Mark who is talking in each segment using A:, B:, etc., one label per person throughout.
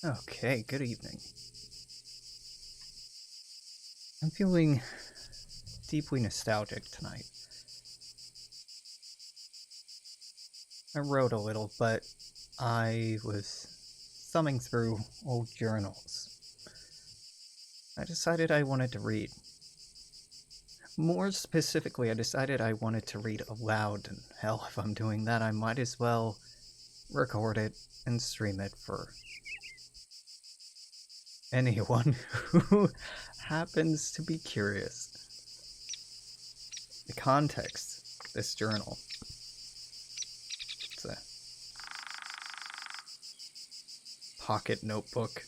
A: Okay, good evening. I'm feeling deeply nostalgic tonight. I wrote a little, but I was thumbing through old journals. I decided I wanted to read. More specifically, I decided I wanted to read aloud, and hell, if I'm doing that, I might as well record it and stream it for anyone who happens to be curious. The context of this journal. It's a pocket notebook,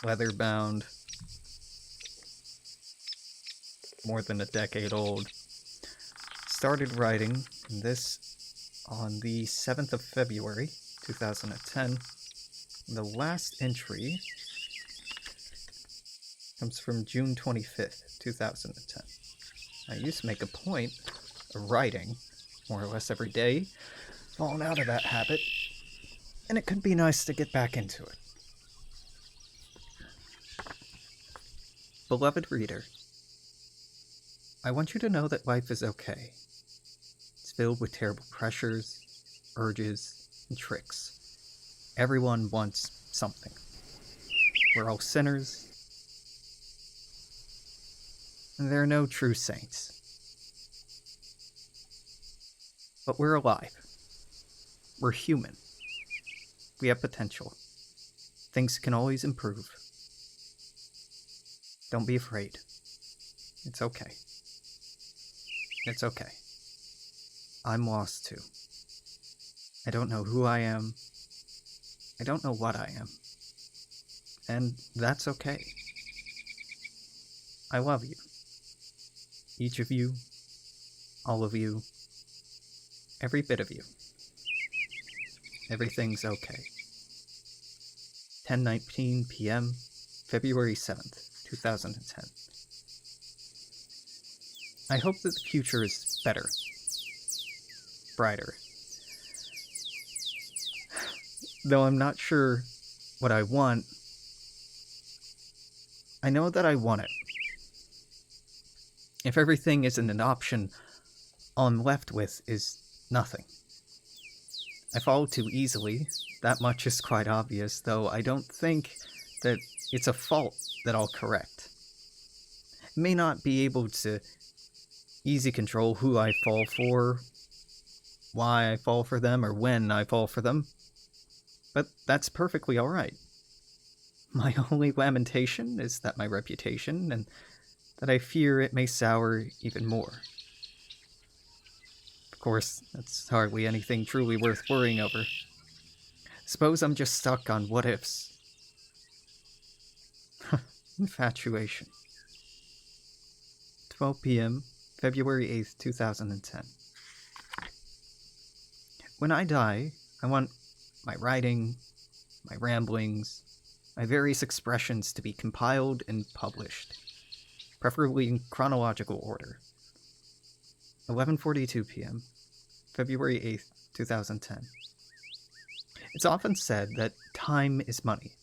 A: leather bound, more than a decade old. Started writing this on the 7th of February 2010. The last entry comes from June 25th, 2010. I used to make a point of writing more or less every day, fallen out of that habit, and it could be nice to get back into it. Beloved reader, I want you to know that life is okay. It's filled with terrible pressures, urges, and tricks. Everyone wants something. We're all sinners, and there are no true saints. But we're alive. We're human. We have potential. Things can always improve. Don't be afraid. It's okay. It's okay. I'm lost too. I don't know who I am. I don't know what I am. And that's okay. I love you. Each of you. All of you. Every bit of you. Everything's okay. 10:19 p.m., February 7th, 2010. I hope that the future is better. Brighter. Though I'm not sure what I want, I know that I want it. If everything isn't an option, all I'm left with is nothing. I fall too easily, that much is quite obvious, though I don't think that it's a fault that I'll correct. I may not be able to easy control who I fall for, why I fall for them, or when I fall for them, but that's perfectly alright. My only lamentation is that my reputation, and that I fear it may sour even more. Of course, that's hardly anything truly worth worrying over. Suppose I'm just stuck on what-ifs. Infatuation. 12 p.m., February 8th, 2010. When I die, I want my writing, my ramblings, my various expressions to be compiled and published, preferably in chronological order. 11:42 p.m., February 8th, 2010. It's often said that time is money,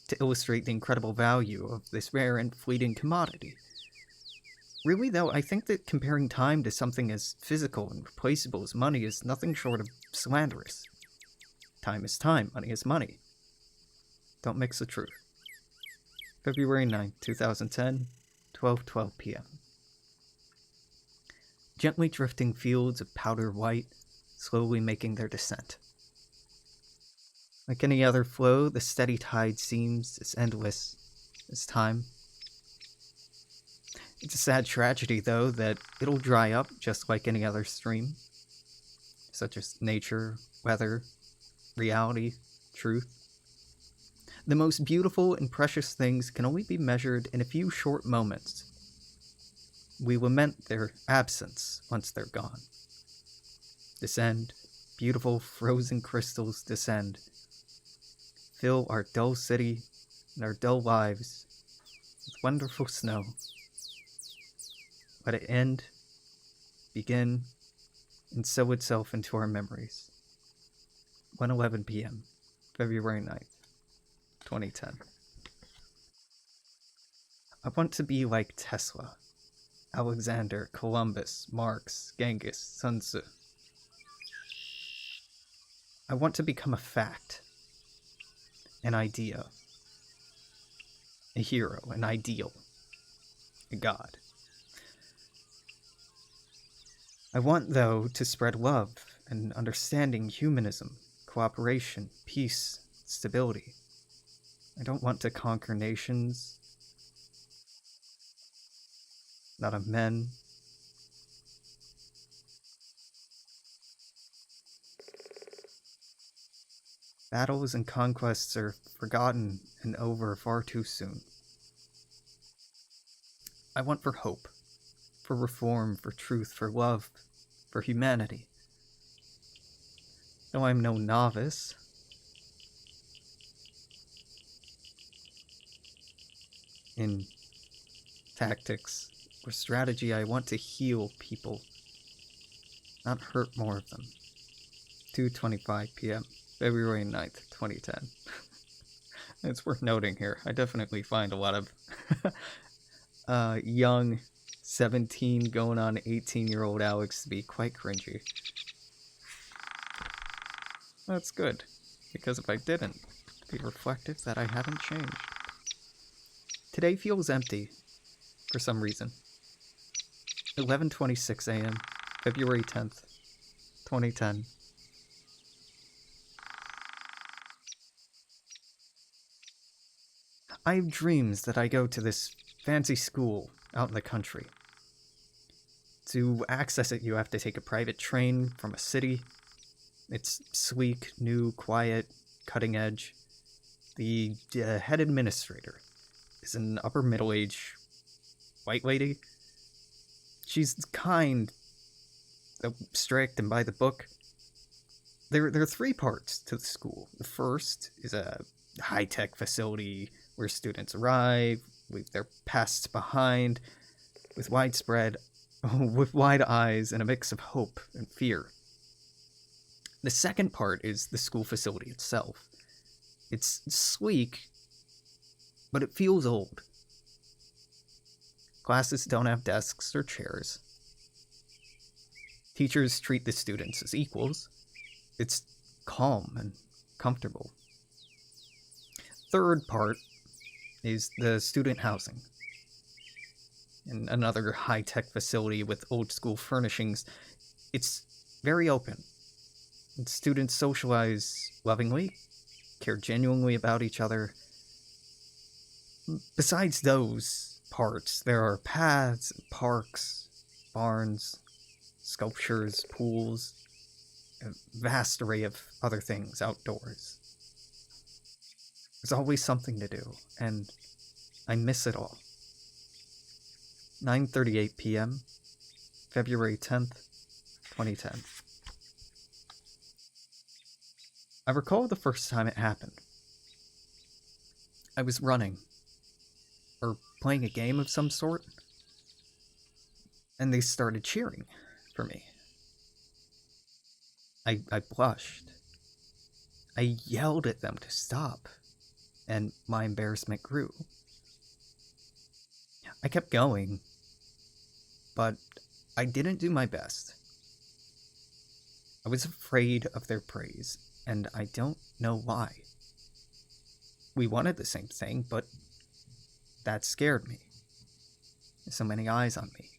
A: to illustrate the incredible value of this rare and fleeting commodity. Really, though, I think that comparing time to something as physical and replaceable as money is nothing short of slanderous. Time is time, money is money. Don't mix the truth. February 9th, 2010, 12:12 p.m. Gently drifting fields of powder white, slowly making their descent. Like any other flow, the steady tide seems as endless as time. It's a sad tragedy, though, that it'll dry up just like any other stream, such as nature, weather, reality, truth. The most beautiful and precious things can only be measured in a few short moments. We lament their absence once they're gone. Descend, beautiful frozen crystals descend. Fill our dull city and our dull lives with wonderful snow. Let it end, begin, and sow itself into our memories. 1:11 p.m., February 9th, 2010. I want to be like Tesla, Alexander, Columbus, Marx, Genghis, Sun Tzu. I want to become a fact, an idea, a hero, an ideal, a god. I want, though, to spread love and understanding, humanism, cooperation, peace, stability. I don't want to conquer nations, not of men. Battles and conquests are forgotten and over far too soon. I want for hope, for reform, for truth, for love, for humanity. Though I'm no novice, in tactics or strategy, I want to heal people, not hurt more of them. 2:25 p.m., February 9th, 2010. It's worth noting here, I definitely find a lot of young 17 going on 18-year-old Alex to be quite cringy. That's good, because if I didn't, it'd be reflective that I haven't changed. Today feels empty, for some reason. 11:26 a.m., February 10th, 2010. I have dreams that I go to this fancy school out in the country. To access it, you have to take a private train from a city. It's sleek, new, quiet, cutting edge. The head administrator is an upper middle-aged white lady. She's kind, strict, and by the book. There are three parts to the school. The first is a high-tech facility where students arrive, leave their pasts behind, with wide eyes and a mix of hope and fear. The second part is the school facility itself. It's sleek, but it feels old. Classes don't have desks or chairs. Teachers treat the students as equals. It's calm and comfortable. Third part is the student housing. In another high-tech facility with old-school furnishings, it's very open. And students socialize lovingly, care genuinely about each other. Besides those parts, there are paths, parks, barns, sculptures, pools, a vast array of other things outdoors. There's always something to do, and I miss it all. 9:38 p.m., February 10th, 2010. I recall the first time it happened. I was running, or playing a game of some sort, and they started cheering for me. I blushed. I yelled at them to stop, and my embarrassment grew. I kept going, but I didn't do my best. I was afraid of their praise, and I don't know why. We wanted the same thing, but that scared me. So many eyes on me,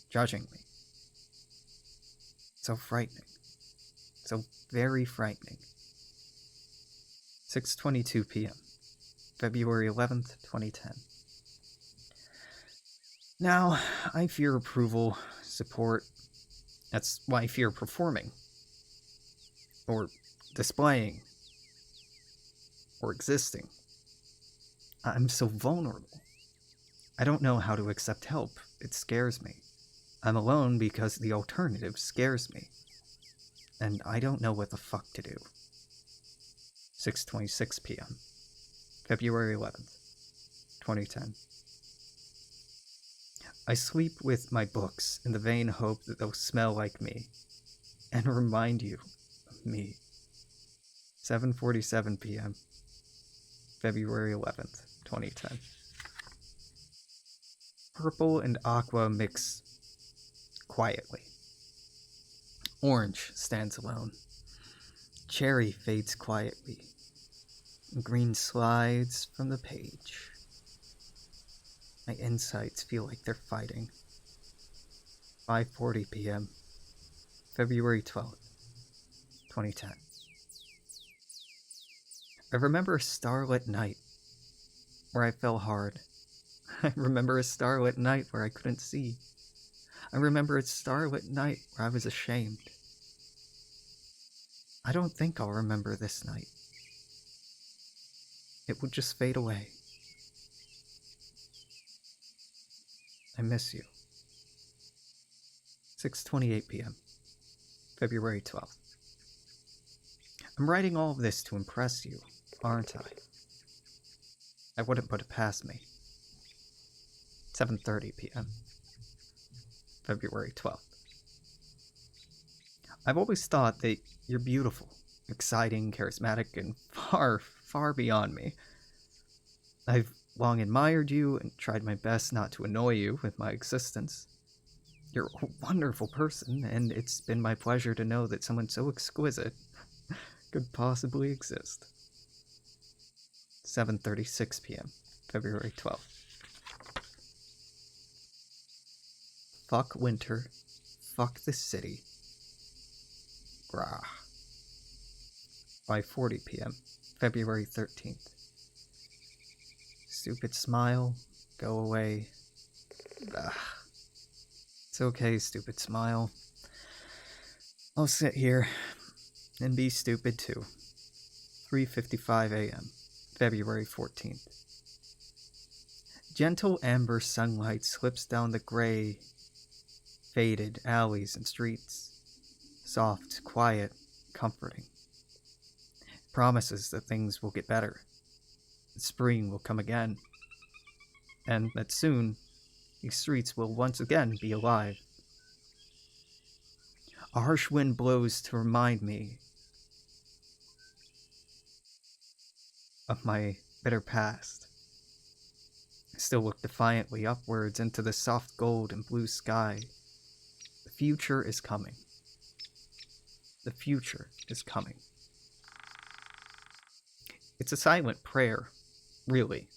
A: judging me. So frightening. So very frightening. 6:22 p.m., February 11th, 2010. Now, I fear approval, support. That's why I fear performing, or displaying, or existing. I'm so vulnerable. I don't know how to accept help. It scares me. I'm alone because the alternative scares me. And I don't know what the fuck to do. 6:26 p.m., February 11th, 2010. I sleep with my books in the vain hope that they'll smell like me and remind you of me. 7:47 p.m., February 11th, 2010. Purple and aqua mix quietly. Orange stands alone. Cherry fades quietly. Green slides from the page. My insides feel like they're fighting. 5:40 p.m., February 12th, 2010. I remember a starlit night where I fell hard. I remember a starlit night where I couldn't see. I remember a starlit night where I was ashamed. I don't think I'll remember this night. It would just fade away. I miss you. 6:28 p.m., February 12th. I'm writing all of this to impress you, aren't I? I wouldn't put it past me. 7:30 p.m., February 12th. I've always thought that you're beautiful, exciting, charismatic, and far, far beyond me. I've long admired you and tried my best not to annoy you with my existence. You're a wonderful person, and it's been my pleasure to know that someone so exquisite could possibly exist. 7:36 p.m., February 12th. Fuck winter. Fuck the city. Grah. 5:40 p.m., February 13th. Stupid smile. Go away. Ugh. It's okay, stupid smile. I'll sit here and be stupid too. 3:55 a.m., February 14th. Gentle amber sunlight slips down the gray, faded alleys and streets. Soft, quiet, comforting. Promises that things will get better. That spring will come again. And that soon, these streets will once again be alive. A harsh wind blows to remind me of my bitter past. I still look defiantly upwards into the soft gold and blue sky. The future is coming. The future is coming. It's a silent prayer, really.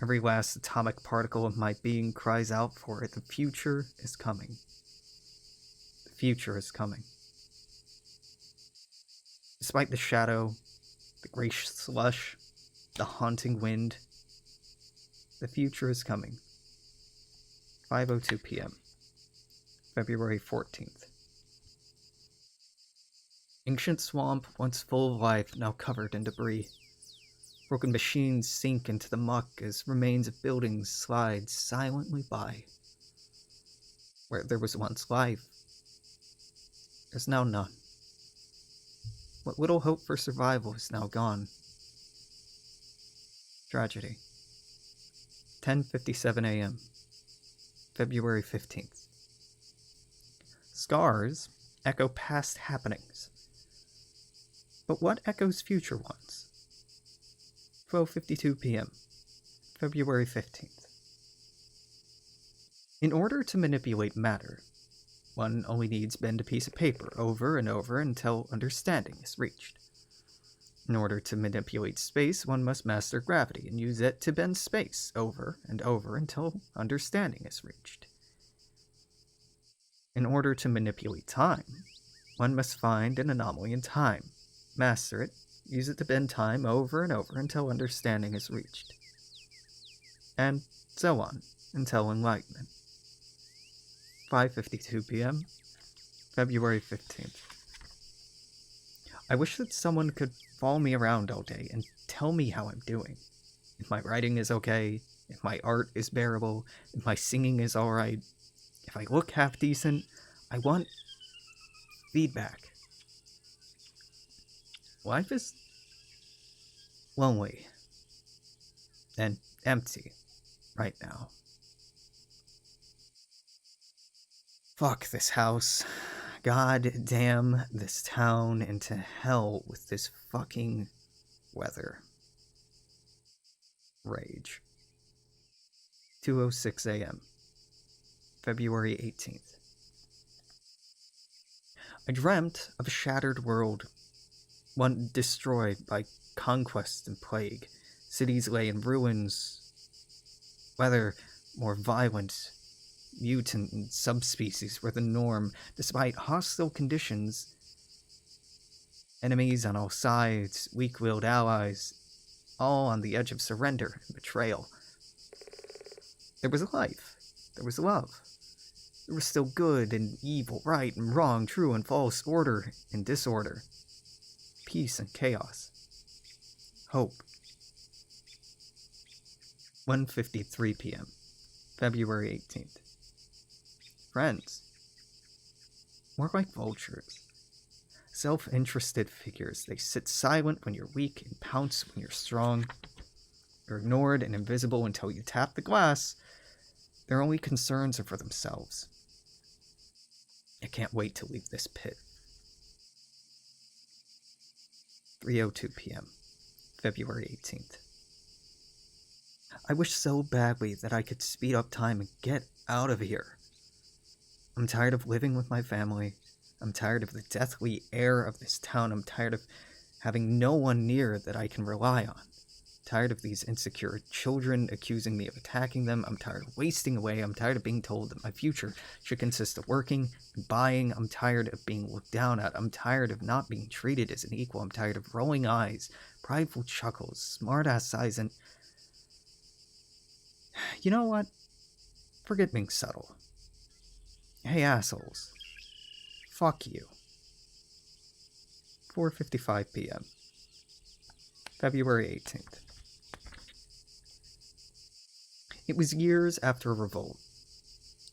A: Every last atomic particle of my being cries out for it. The future is coming. The future is coming. Despite the shadow, the gray slush, the haunting wind, the future is coming. 5:02 p.m., February 14th. Ancient swamp, once full of life, now covered in debris. Broken machines sink into the muck as remains of buildings slide silently by. Where there was once life, there's now none. What little hope for survival is now gone. Tragedy. 10:57 a.m., February 15th. Scars echo past happenings. But what echoes future ones? 12:52 p.m., February 15th. In order to manipulate matter, one only needs bend a piece of paper over and over until understanding is reached. In order to manipulate space, one must master gravity and use it to bend space over and over until understanding is reached. In order to manipulate time, one must find an anomaly in time, master it, use it to bend time over and over until understanding is reached. And so on, until enlightenment. 5:52 p.m., February 15th. I wish that someone could follow me around all day and tell me how I'm doing. If my writing is okay, if my art is bearable, if my singing is alright, if I look half decent. I want feedback. Life is lonely and empty right now. Fuck this house. God damn this town into hell with this fucking weather. Rage. 2:06 a.m. February 18th. I dreamt of a shattered world, one destroyed by conquest and plague. Cities lay in ruins. Weather more violent. Mutant subspecies were the norm. Despite hostile conditions, enemies on all sides, weak-willed allies, all on the edge of surrender and betrayal. There was life. There was love. There was still good and evil, right and wrong, true and false, order and disorder, peace and chaos, hope. 1:53 p.m., February 18th. Friends. More like vultures. Self-interested figures. They sit silent when you're weak and pounce when you're strong. You're ignored and invisible until you tap the glass. Their only concerns are for themselves. I can't wait to leave this pit. 3:02 p.m., February 18th. I wish so badly that I could speed up time and get out of here. I'm tired of living with my family. I'm tired of the deathly air of this town. I'm tired of having no one near that I can rely on. Tired of these insecure children accusing me of attacking them. I'm tired of wasting away. I'm tired of being told that my future should consist of working and buying. I'm tired of being looked down at. I'm tired of not being treated as an equal. I'm tired of rolling eyes, prideful chuckles, smart-ass sighs, and... You know what? Forget being subtle. Hey, assholes. Fuck you. 4:55 p.m., February 18th. It was years after a revolt.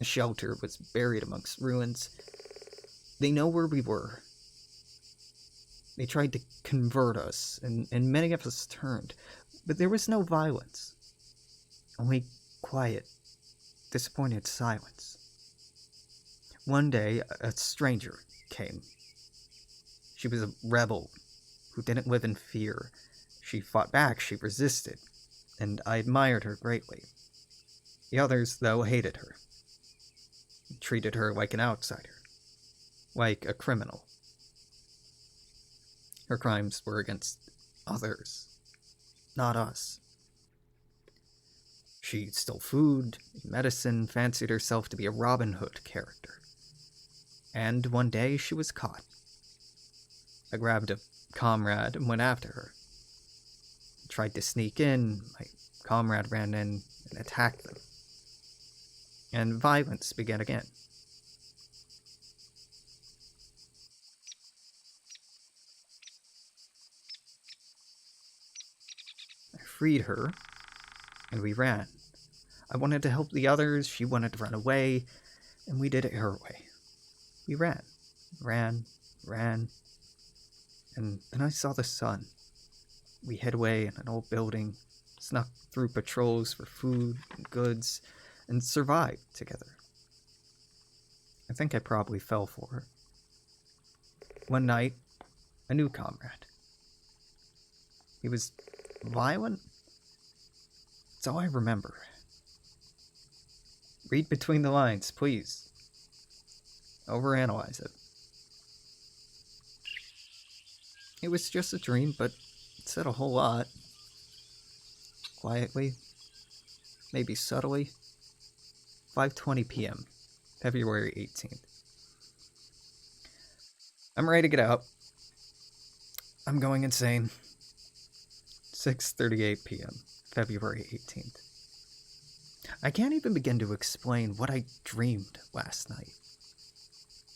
A: A shelter was buried amongst ruins. They know where we were. They tried to convert us, and many of us turned. But there was no violence. Only quiet, disappointed silence. One day, a stranger came. She was a rebel who didn't live in fear. She fought back, she resisted, and I admired her greatly. The others, though, hated her. Treated her like an outsider. Like a criminal. Her crimes were against others, not us. She stole food, medicine, fancied herself to be a Robin Hood character. And one day she was caught. I grabbed a comrade and went after her. Tried to sneak in, my comrade ran in and attacked them. And violence began again. I freed her, and we ran. I wanted to help the others, she wanted to run away, and we did it her way. We ran, and then I saw the sun. We hid away in an old building, snuck through patrols for food and goods, and survived together. I think I probably fell for her. One night, a new comrade. He was violent. That's all I remember. Read between the lines, please. Overanalyze it. It was just a dream, but it said a whole lot. Quietly, maybe subtly. 5:20 p.m., February 18th. I'm ready to get out. I'm going insane. 6:38 p.m., February 18th. I can't even begin to explain what I dreamed last night.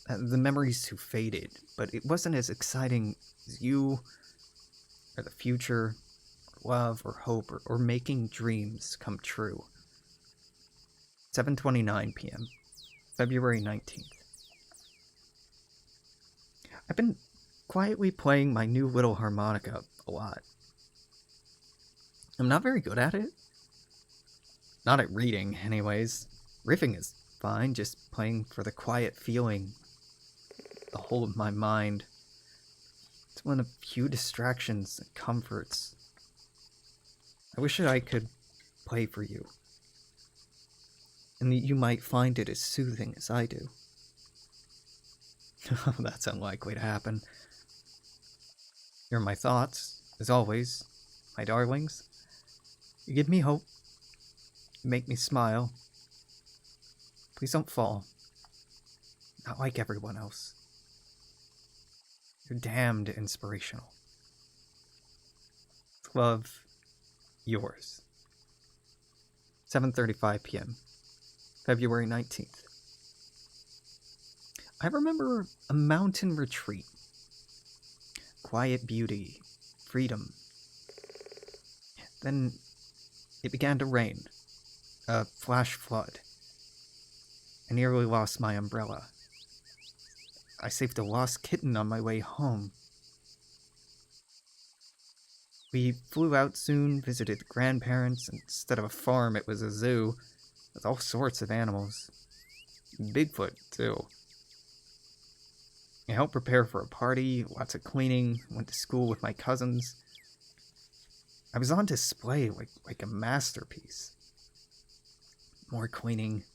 A: The memories too faded, but it wasn't as exciting as you, or the future, or love, or hope, or making dreams come true. 7:29 p.m., February 19th. I've been quietly playing my new little harmonica a lot. I'm not very good at it. Not at reading, anyways. Riffing is fine, just playing for the quiet feeling the whole of my mind. It's one of few distractions and comforts. I wish that I could play for you, and that you might find it as soothing as I do. That's unlikely to happen. You're my thoughts, as always, my darlings. You give me hope. You make me smile. Please don't fall. Not like everyone else. You're damned inspirational. With love, yours. 7:35 p.m., February 19th. I remember a mountain retreat. Quiet beauty, freedom. Then it began to rain. A flash flood. I nearly lost my umbrella. I saved a lost kitten on my way home. We flew out soon, visited grandparents, and instead of a farm, it was a zoo with all sorts of animals. Bigfoot, too. I helped prepare for a party, lots of cleaning, went to school with my cousins. I was on display like a masterpiece. More cleaning.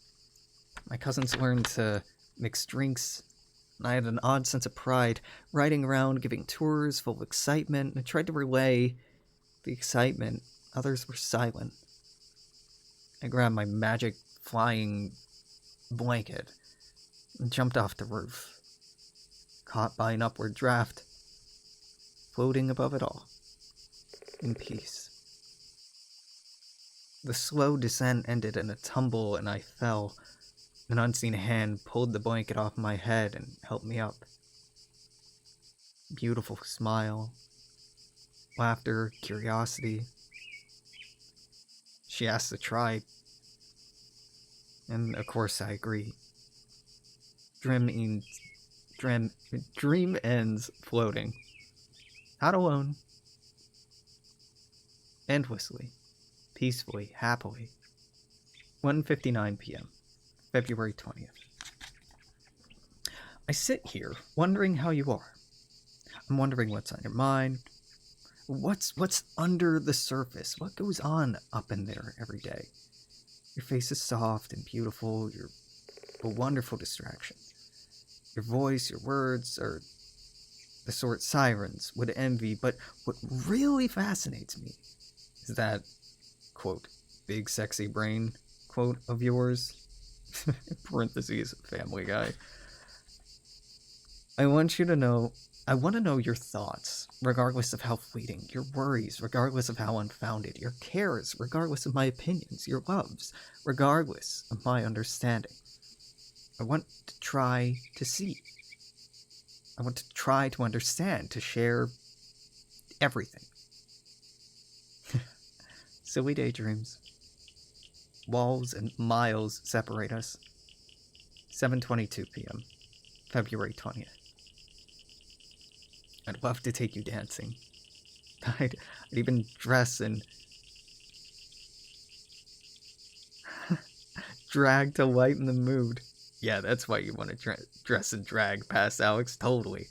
A: My cousins learned to mix drinks, and I had an odd sense of pride, riding around, giving tours full of excitement, and I tried to relay the excitement. Others were silent. I grabbed my magic flying blanket and jumped off the roof, caught by an upward draft, floating above it all, in peace. The slow descent ended in a tumble, and I fell. An unseen hand pulled the blanket off my head and helped me up. Beautiful smile, laughter, curiosity. She asked to try, and of course I agree. Dream ends floating. Not alone. Endlessly. Peacefully. Happily. 1:59 p.m. February 20th. I sit here wondering how you are. I'm wondering what's on your mind. What's under the surface? What goes on up in there every day? Your face is soft and beautiful. You're a wonderful distraction. Your voice, your words are the sort sirens would envy, but what really fascinates me is that, quote, big sexy brain, quote, of yours. Parentheses, Family Guy. I want to know your thoughts, regardless of how fleeting, your worries, regardless of how unfounded, your cares, regardless of my opinions, your loves, regardless of my understanding. I want to try to see. I want to try to understand, to share everything. Silly daydreams. Walls and miles separate us. 7:22 p.m., February 20th. I'd love to take you dancing. I'd even dress and drag to lighten the mood. Yeah, that's why you want to dress and drag past Alex, totally.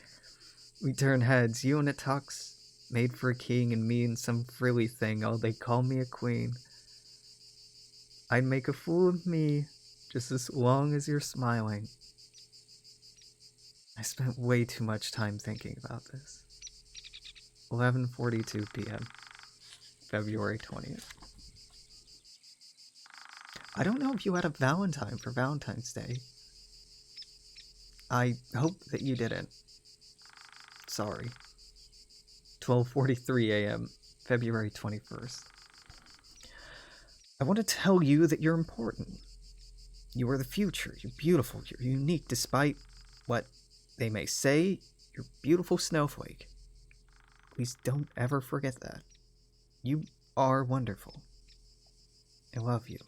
A: We turn heads, you in a tux, made for a king, and me in some frilly thing. Oh, they call me a queen. I'd make a fool of me, just as long as you're smiling. I spent way too much time thinking about this. 11:42 p.m., February 20th. I don't know if you had a Valentine for Valentine's Day. I hope that you didn't. Sorry. 12:43 a.m., February 21st. I want to tell you that you're important. You are the future. You're beautiful. You're unique despite what they may say. You're a beautiful snowflake. Please don't ever forget that. You are wonderful. I love you.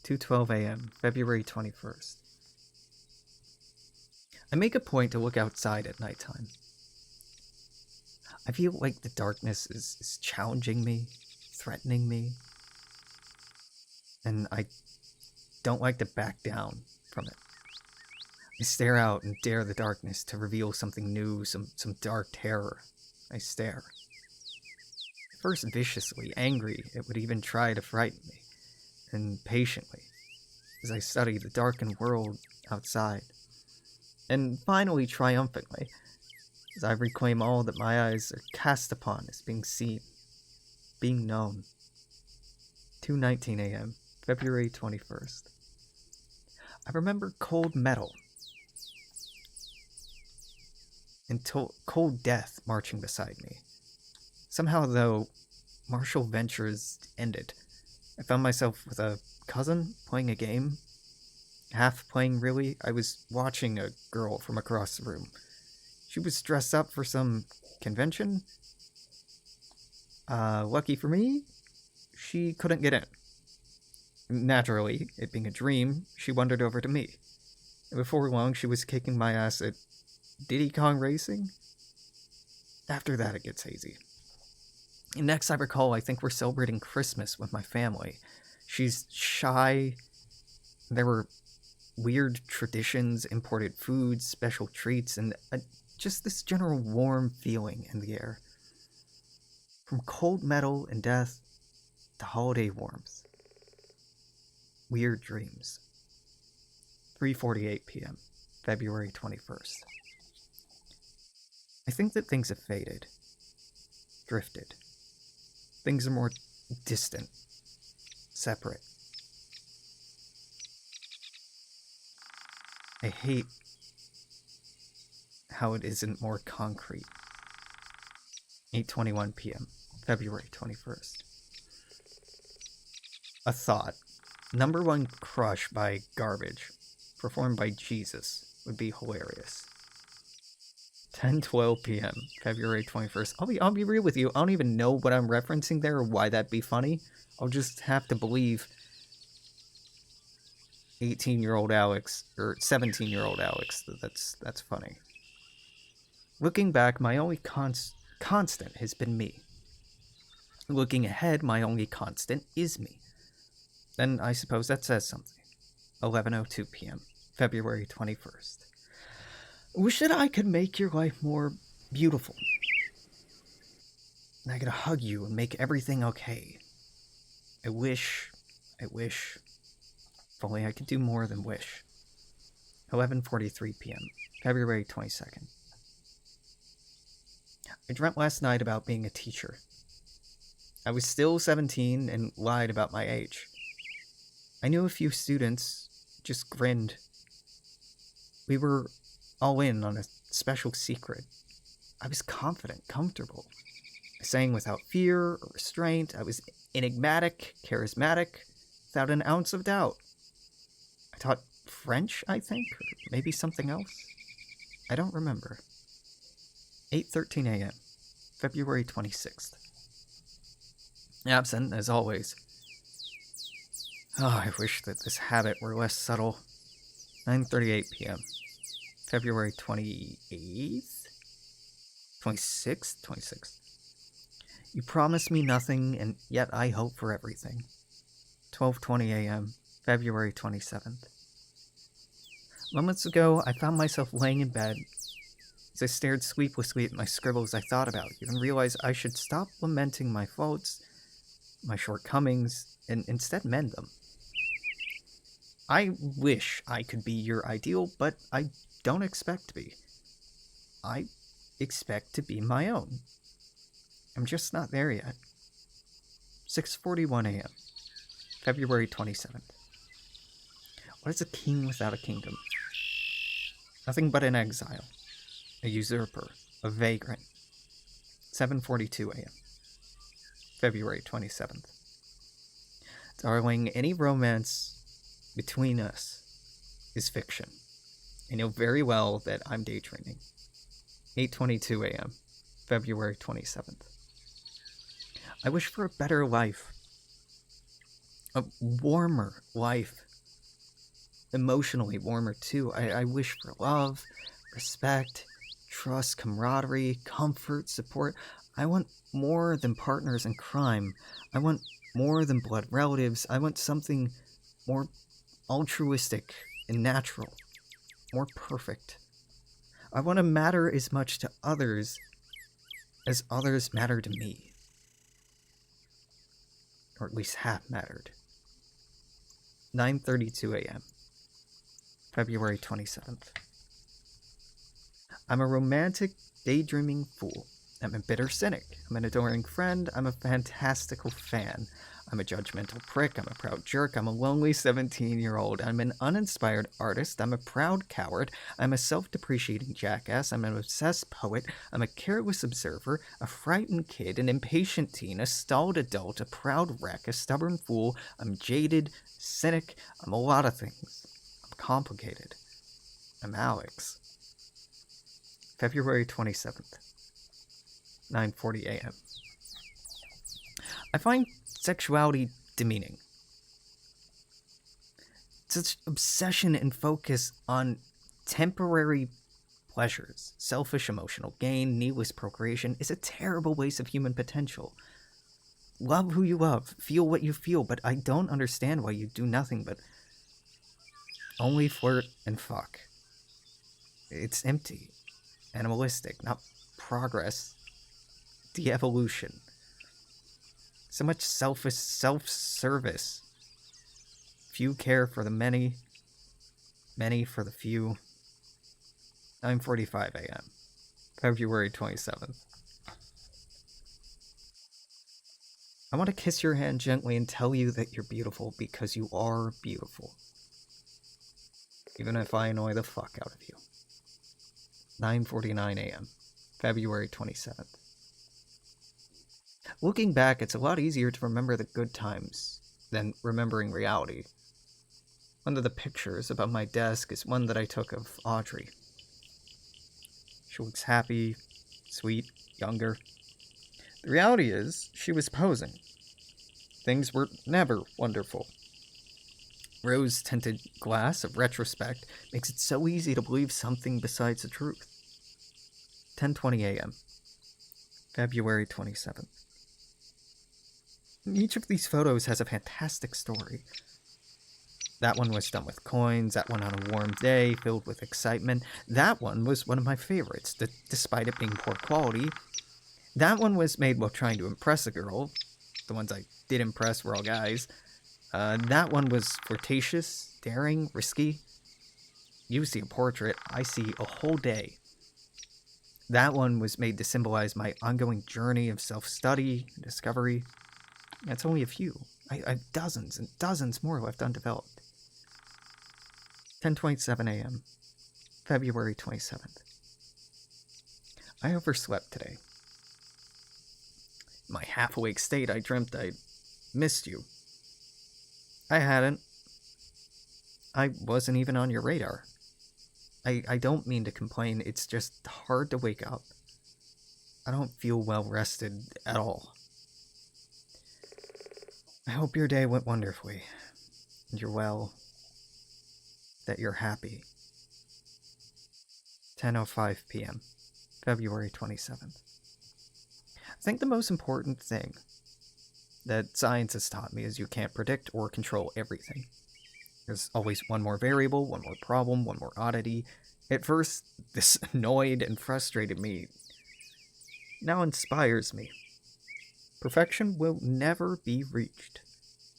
A: 2:12 a.m., February 21st. I make a point to look outside at nighttime. I feel like the darkness is challenging me, threatening me, and I don't like to back down from it. I stare out and dare the darkness to reveal something new, some dark terror. I stare. First viciously, angry, it would even try to frighten me, and patiently, as I study the darkened world outside. And finally, triumphantly, as I reclaim all that my eyes are cast upon as being seen, being known. 2:19 a.m., February 21st. I remember cold metal and cold death marching beside me. Somehow, though, martial ventures ended. I found myself with a cousin playing a game. Half playing, really. I was watching a girl from across the room. She was dressed up for some convention. Lucky for me, she couldn't get in. Naturally, it being a dream, she wandered over to me. And before long, she was kicking my ass at Diddy Kong Racing. After that, it gets hazy. And next, I recall, I think we're celebrating Christmas with my family. She's shy. There were weird traditions, imported foods, special treats, and just this general warm feeling in the air. From cold metal and death to holiday warmth. Weird dreams. 3:48 p.m., February 21st. I think that things have faded. Drifted. Things are more distant. Separate. I hate how it isn't more concrete. 8:21 p.m., February 21st. A Thought. Number one crush by Garbage, performed by Jesus, would be hilarious. 10:12 p.m., February 21st. I'll be real with you. I don't even know what I'm referencing there or why that'd be funny. I'll just have to believe 18-year-old Alex or 17-year-old Alex that's funny. Looking back, my only constant has been me. Looking ahead, my only constant is me. Then I suppose that says something. 11:02 p.m., February 21st. Wish that I could make your life more beautiful. And I could hug you and make everything okay. I wish. If only I could do more than wish. 11:43 p.m., February 22nd. I dreamt last night about being a teacher. I was still 17 and lied about my age. I knew a few students, just grinned. We were all in on a special secret. I was confident, comfortable. I sang without fear or restraint. I was enigmatic, charismatic, without an ounce of doubt. I taught French, I think, or maybe something else. I don't remember. 8:13 a.m., February 26th. Absent, as always. Oh, I wish that this habit were less subtle. 9:38 p.m., February 28th? 26th? You promise me nothing, and yet I hope for everything. 12:20 a.m., February 27th. Moments ago, I found myself laying in bed. As I stared sleeplessly at my scribbles I thought about you and realized I should stop lamenting my faults, my shortcomings, and instead mend them. I wish I could be your ideal, but I don't expect to be. I expect to be my own. I'm just not there yet. 6:41 a.m., February 27th. What is a king without a kingdom? Nothing but an exile, a usurper, a vagrant. 7:42 a.m., February 27th. Darling, any romance between us is fiction. I know very well that I'm daydreaming. 8:22 a.m., February 27th. I wish for a better life. A warmer life. Emotionally warmer, too. I wish for love, respect, trust, camaraderie, comfort, support. I want more than partners in crime. I want more than blood relatives. I want something more altruistic and natural. more perfect. I want to matter as much to others as others matter to me. Or at least have mattered. 9:32 a.m. February 27th. I'm a romantic, daydreaming fool. I'm a bitter cynic. I'm an adoring friend. I'm a fantastical fan. I'm a judgmental prick. I'm a proud jerk. I'm a lonely 17-year-old. I'm an uninspired artist. I'm a proud coward. I'm a self-depreciating jackass. I'm an obsessed poet. I'm a careless observer, a frightened kid, an impatient teen, a stalled adult, a proud wreck, a stubborn fool. I'm jaded, cynic. I'm a lot of things. I'm complicated. I'm Alex. February 27th. 9:40 a.m. I find sexuality demeaning. Such obsession and focus on temporary pleasures, selfish emotional gain, needless procreation is a terrible waste of human potential. Love who you love, feel what you feel, but I don't understand why you do nothing but only flirt and fuck. It's empty, animalistic, not progress. De-evolution. So much self-service. Few care for the many, many for the few. 9:45 a.m. February 27th. I want to kiss your hand gently and tell you that you're beautiful because you are beautiful. Even if I annoy the fuck out of you. 9:49 a.m. February 27th. Looking back, it's a lot easier to remember the good times than remembering reality. One of the pictures above my desk is one that I took of Audrey. She looks happy, sweet, younger. The reality is, she was posing. Things were never wonderful. Rose-tinted glass of retrospect makes it so easy to believe something besides the truth. 10:20 a.m. February 27th. Each of these photos has a fantastic story. That one was done with coins, that one on a warm day, filled with excitement. That one was one of my favorites, despite it being poor quality. That one was made while trying to impress a girl. The ones I did impress were all guys. That one was flirtatious, daring, risky. You see a portrait, I see a whole day. That one was made to symbolize my ongoing journey of self-study and discovery. That's only a few. I have dozens and dozens more left undeveloped. 10:27 a.m. February 27th. I overslept today. In my half-awake state, I dreamt I missed you. I hadn't. I wasn't even on your radar. I don't mean to complain, it's just hard to wake up. I don't feel well rested at all. I hope your day went wonderfully, and you're well, that you're happy. 10:05 p.m., February 27th. I think the most important thing that science has taught me is you can't predict or control everything. There's always one more variable, one more problem, one more oddity. At first, this annoyed and frustrated me. Now inspires me. Perfection will never be reached.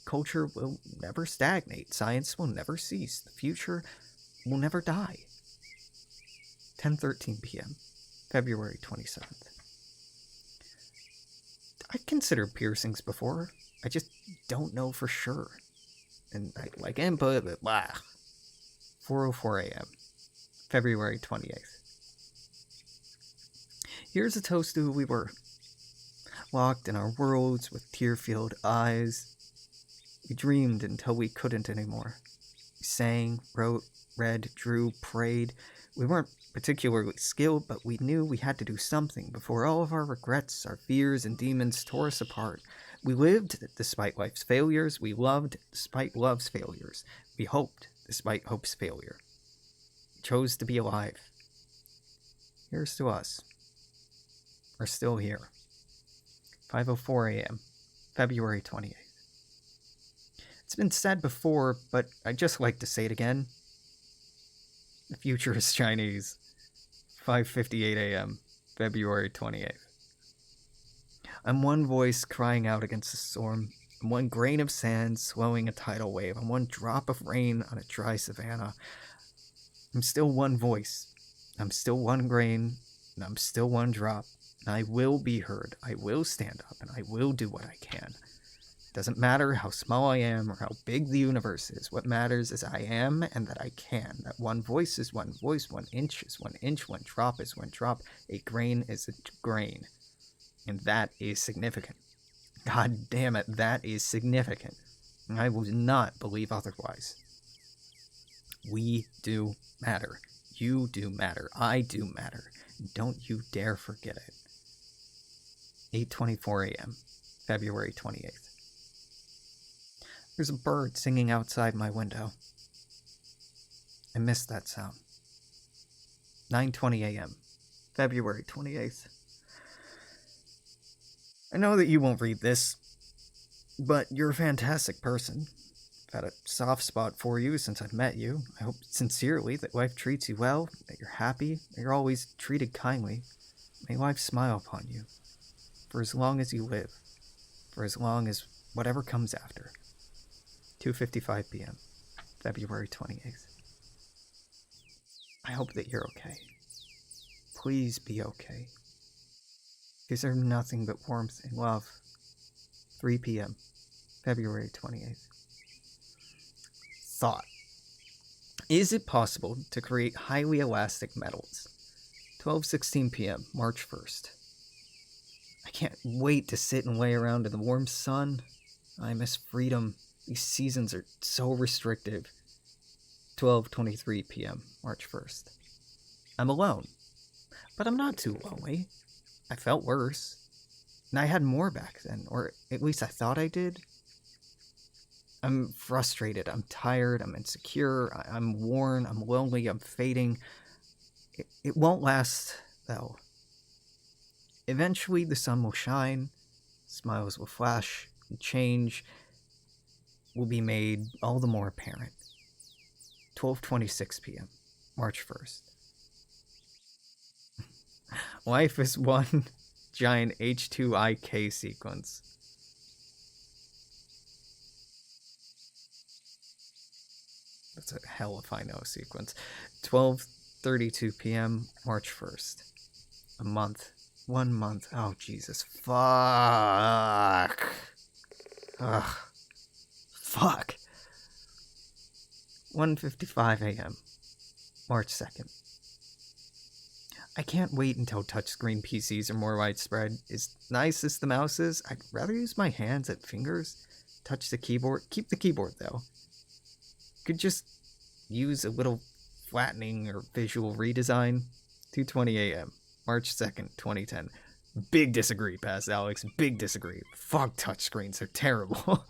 A: Culture will never stagnate. Science will never cease. The future will never die. 10:13 p.m., February 27th. I considered piercings before. I just don't know for sure. And I like input, but blah. 4:04 a.m., February 28th. Here's a toast to who we were. Locked in our worlds with tear-filled eyes. We dreamed until we couldn't anymore. We sang, wrote, read, drew, prayed. We weren't particularly skilled, but we knew we had to do something before all of our regrets, our fears, and demons tore us apart. We lived despite life's failures. We loved despite love's failures. We hoped despite hope's failure. We chose to be alive. Here's to us. We're still here. 5:04 a.m., February 28th. It's been said before, but I'd just like to say it again. The future is Chinese. 5:58 a.m., February 28th. I'm one voice crying out against the storm. I'm one grain of sand swelling a tidal wave. I'm one drop of rain on a dry savanna. I'm still one voice. I'm still one grain, and I'm still one drop. And I will be heard. I will stand up, and I will do what I can. Doesn't matter how small I am or how big the universe is. What matters is I am and that I can. That one voice is one voice, 1 inch is 1 inch, one drop is one drop, a grain is a grain. And that is significant. God damn it, that is significant. I will not believe otherwise. We do matter. You do matter. I do matter. And don't you dare forget it. 8:24 a.m., February 28th. There's a bird singing outside my window. I missed that sound. 9:20 a.m., February 28th. I know that you won't read this, but you're a fantastic person. I've had a soft spot for you since I've met you. I hope sincerely that life treats you well, that you're happy, that you're always treated kindly. May life smile upon you, for as long as you live, for as long as whatever comes after. 2:55 p.m., February 28th. I hope that you're okay. Please be okay. Deserve nothing but warmth and love. 3 p.m., February 28th. Thought. Is it possible to create highly elastic metals? 12:16 p.m., March 1st. I can't wait to sit and lay around in the warm sun. I miss freedom. These seasons are so restrictive. 12:23 p.m., March 1st. I'm alone, but I'm not too lonely. I felt worse, and I had more back then, or at least I thought I did. I'm frustrated, I'm tired, I'm insecure, I'm worn, I'm lonely, I'm fading. It won't last, though. Eventually the sun will shine, smiles will flash, and change will be made all the more apparent. 12:26 p.m., March 1st. Life is one giant H2IK sequence. That's a hell if I know sequence. 12:32 p.m., March 1st. A month. 1 month. Oh, Jesus. Fuck. Ugh. Fuck. 1:55 a.m., March 2nd. I can't wait until touchscreen PCs are more widespread. As nice as the mouse is, I'd rather use my hands and fingers. Touch the keyboard. Keep the keyboard, though. Could just use a little flattening or visual redesign. 2:20 a.m., March 2nd, 2010. Big disagree, Past Alex. Big disagree. Fuck touchscreens. They're terrible.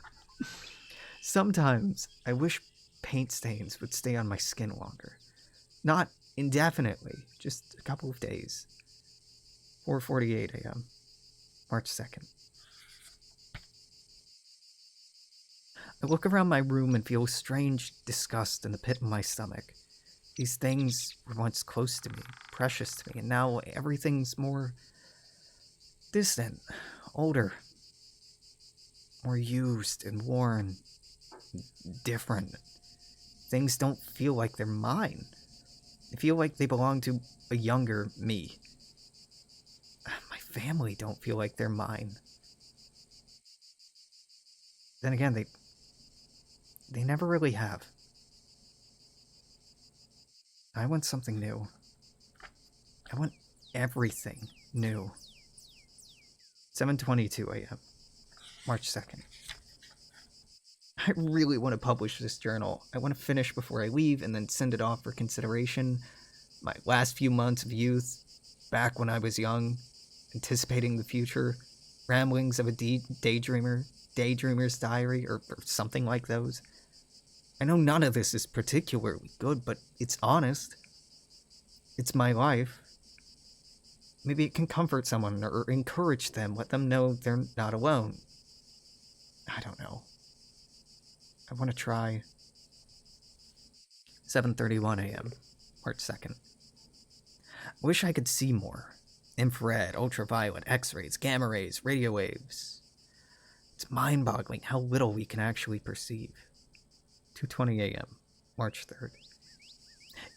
A: Sometimes I wish paint stains would stay on my skin longer. Not indefinitely, just a couple of days. 4:48 a.m., March 2nd. I look around my room and feel strange disgust in the pit of my stomach. These things were once close to me, precious to me, and now everything's more distant, older, more used and worn, different. Things don't feel like they're mine. They feel like they belong to a younger me. My family don't feel like they're mine. Then again, they never really have. I want something new. I want everything new. 7:22 a.m., March 2nd. I really want to publish this journal. I want to finish before I leave and then send it off for consideration. My last few months of youth, back when I was young, anticipating the future, ramblings of a daydreamer's diary, or something like those. I know none of this is particularly good, but it's honest. It's my life. Maybe it can comfort someone or encourage them, let them know they're not alone. I don't know. I want to try. 7:31 a.m., March 2nd. I wish I could see more. Infrared, ultraviolet, X-rays, gamma rays, radio waves. It's mind-boggling how little we can actually perceive. 2:20 a.m., March 3rd.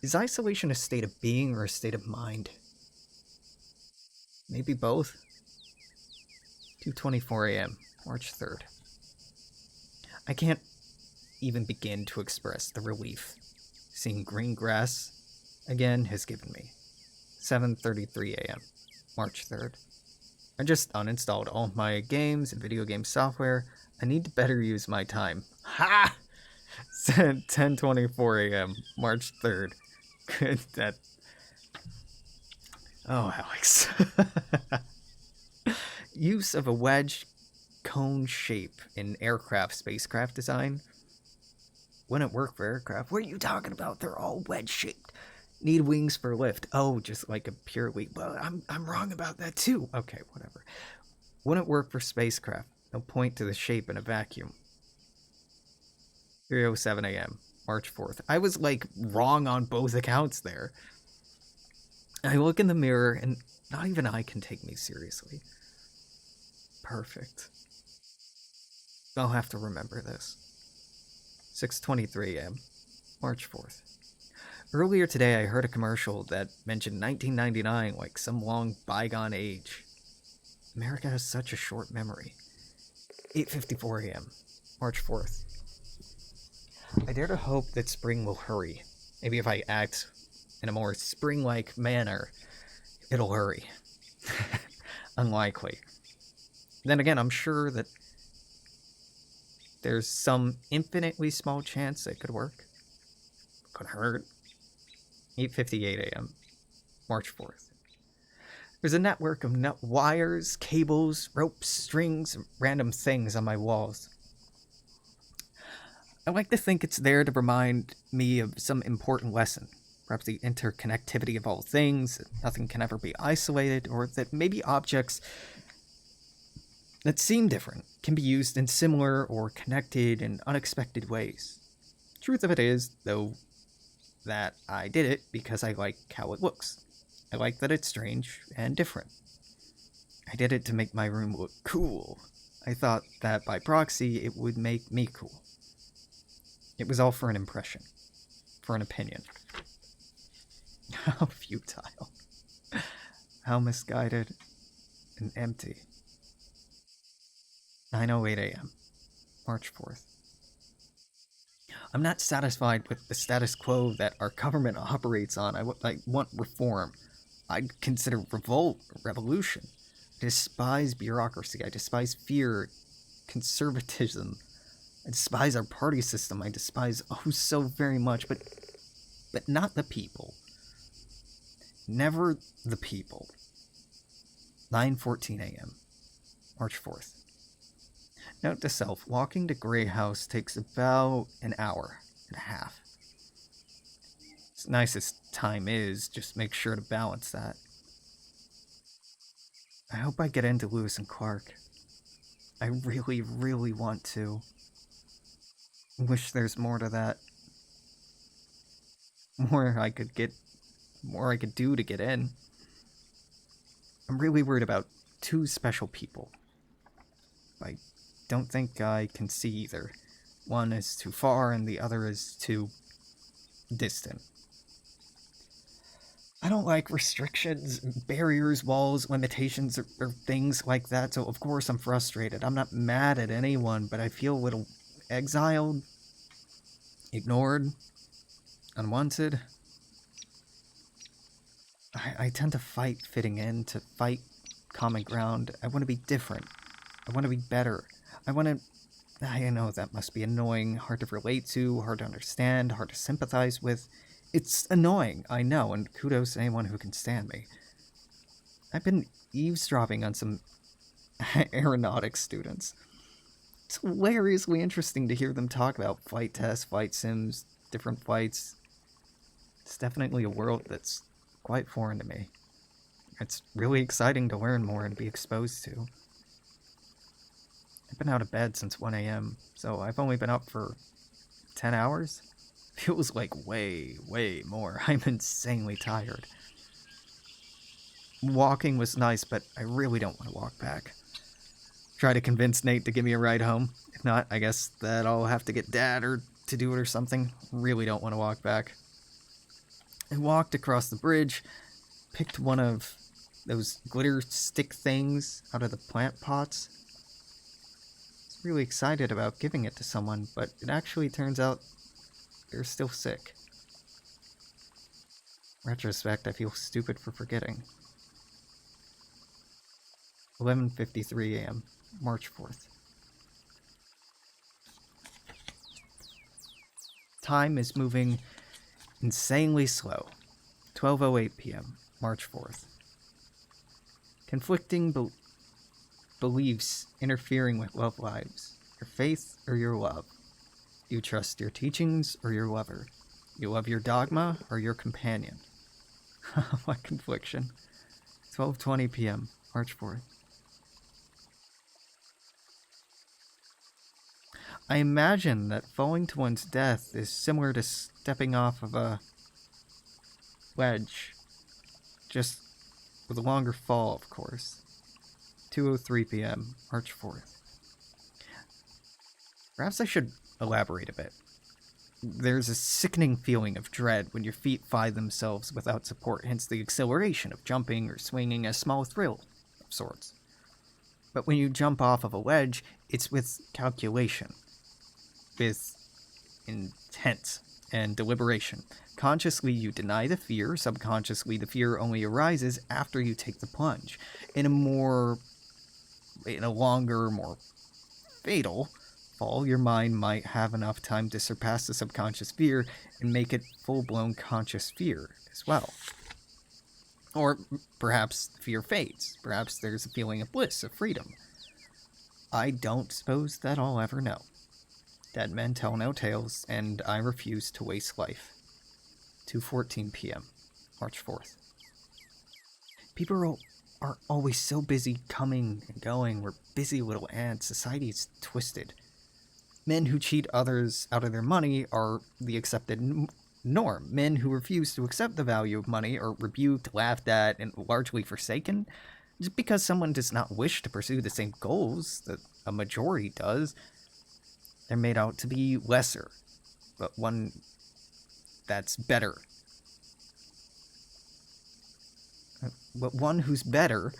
A: Is isolation a state of being or a state of mind? Maybe both. 2:24 a.m., March 3rd. I can't even begin to express the relief seeing green grass again has given me. 7:33 a.m., March 3rd. I just uninstalled all my games and video game software. I need to better use my time. Ha! 10:24 a.m., March 3rd. Good, that... Oh, Alex. Use of a wedge cone shape in aircraft spacecraft design. Wouldn't work for aircraft. What are you talking about? They're all wedge shaped. Need wings for lift. Oh, just like a pure wing. Well, I'm wrong about that too. Okay, whatever. Wouldn't work for spacecraft. No point to the shape in a vacuum. 3:07 a.m., March 4th. I was like wrong on both accounts there. I look in the mirror and not even I can take me seriously. Perfect. I'll have to remember this. 6:23 a.m., March 4th. Earlier today, I heard a commercial that mentioned 1999 like some long bygone age. America has such a short memory. 8:54 a.m., March 4th. I dare to hope that spring will hurry. Maybe if I act in a more spring-like manner, it'll hurry. Unlikely. Then again, I'm sure that there's some infinitely small chance it could work. Could hurt. 8:58 a.m., March 4th. There's a network of wires, cables, ropes, strings, and random things on my walls. I like to think it's there to remind me of some important lesson. Perhaps the interconnectivity of all things, that nothing can ever be isolated, or that maybe objects that seem different can be used in similar or connected in unexpected ways. Truth of it is, though, that I did it because I like how it looks. I like that it's strange and different. I did it to make my room look cool. I thought that by proxy it would make me cool. It was all for an impression. For an opinion. How futile. How misguided and empty. 9:08 a.m., March 4th. I'm not satisfied with the status quo that our government operates on. I want reform. I'd consider revolt, revolution. I despise bureaucracy. I despise fear, conservatism. I despise our party system. I despise oh so very much, but not the people. Never the people. 9:14 a.m., March 4th. Note to self, walking to Grey House takes about an hour and a half. As nice as time is, just make sure to balance that. I hope I get into Lewis and Clark. I really, really want to. Wish there's more to that. More I could do to get in. I'm really worried about two special people. I don't think I can see either. One is too far and the other is too distant. I don't like restrictions, barriers, walls, limitations, or things like that, so of course I'm frustrated. I'm not mad at anyone, but I feel a little exiled, ignored, unwanted. I tend to fight fitting in, to fight common ground. I want to be different. I want to be better. I know that must be annoying, hard to relate to, hard to understand, hard to sympathize with. It's annoying, I know, and kudos to anyone who can stand me. I've been eavesdropping on some aeronautics students. It's hilariously interesting to hear them talk about flight tests, flight sims, different flights. It's definitely a world that's quite foreign to me. It's really exciting to learn more and be exposed to. I've been out of bed since 1 a.m., so I've only been up for 10 hours? Feels like way, way more. I'm insanely tired. Walking was nice, but I really don't want to walk back. Try to convince Nate to give me a ride home. If not, I guess that I'll have to get Dad or to do it or something. Really don't want to walk back. I walked across the bridge, picked one of those glitter stick things out of the plant pots. I was really excited about giving it to someone, but it actually turns out they're still sick. In retrospect, I feel stupid for forgetting. 11:53 a.m., March 4th. Time is moving insanely slow. 12:08 p.m., March 4th. Conflicting beliefs interfering with love lives. Your faith or your love. You trust your teachings or your lover. You love your dogma or your companion. What confliction. 12:20 p.m., March 4th. I imagine that falling to one's death is similar to stepping off of a wedge. Just with a longer fall, of course. 2:03 p.m., March 4th. Perhaps I should elaborate a bit. There's a sickening feeling of dread when your feet find themselves without support, hence the exhilaration of jumping or swinging, a small thrill of sorts. But when you jump off of a wedge, it's with calculation, with intent and deliberation. Consciously, you deny the fear. Subconsciously, the fear only arises after you take the plunge. In a longer, more fatal fall, your mind might have enough time to surpass the subconscious fear and make it full-blown conscious fear as well. Or perhaps fear fades. Perhaps there's a feeling of bliss, of freedom. I don't suppose that I'll ever know. Dead men tell no tales, and I refuse to waste life. 2:14 p.m., March 4th. People are always so busy coming and going. We're busy little ants. Society's twisted. Men who cheat others out of their money are the accepted norm. Men who refuse to accept the value of money are rebuked, laughed at, and largely forsaken. Just because someone does not wish to pursue the same goals that a majority does, they're made out to be lesser, but one that's better. But one who's better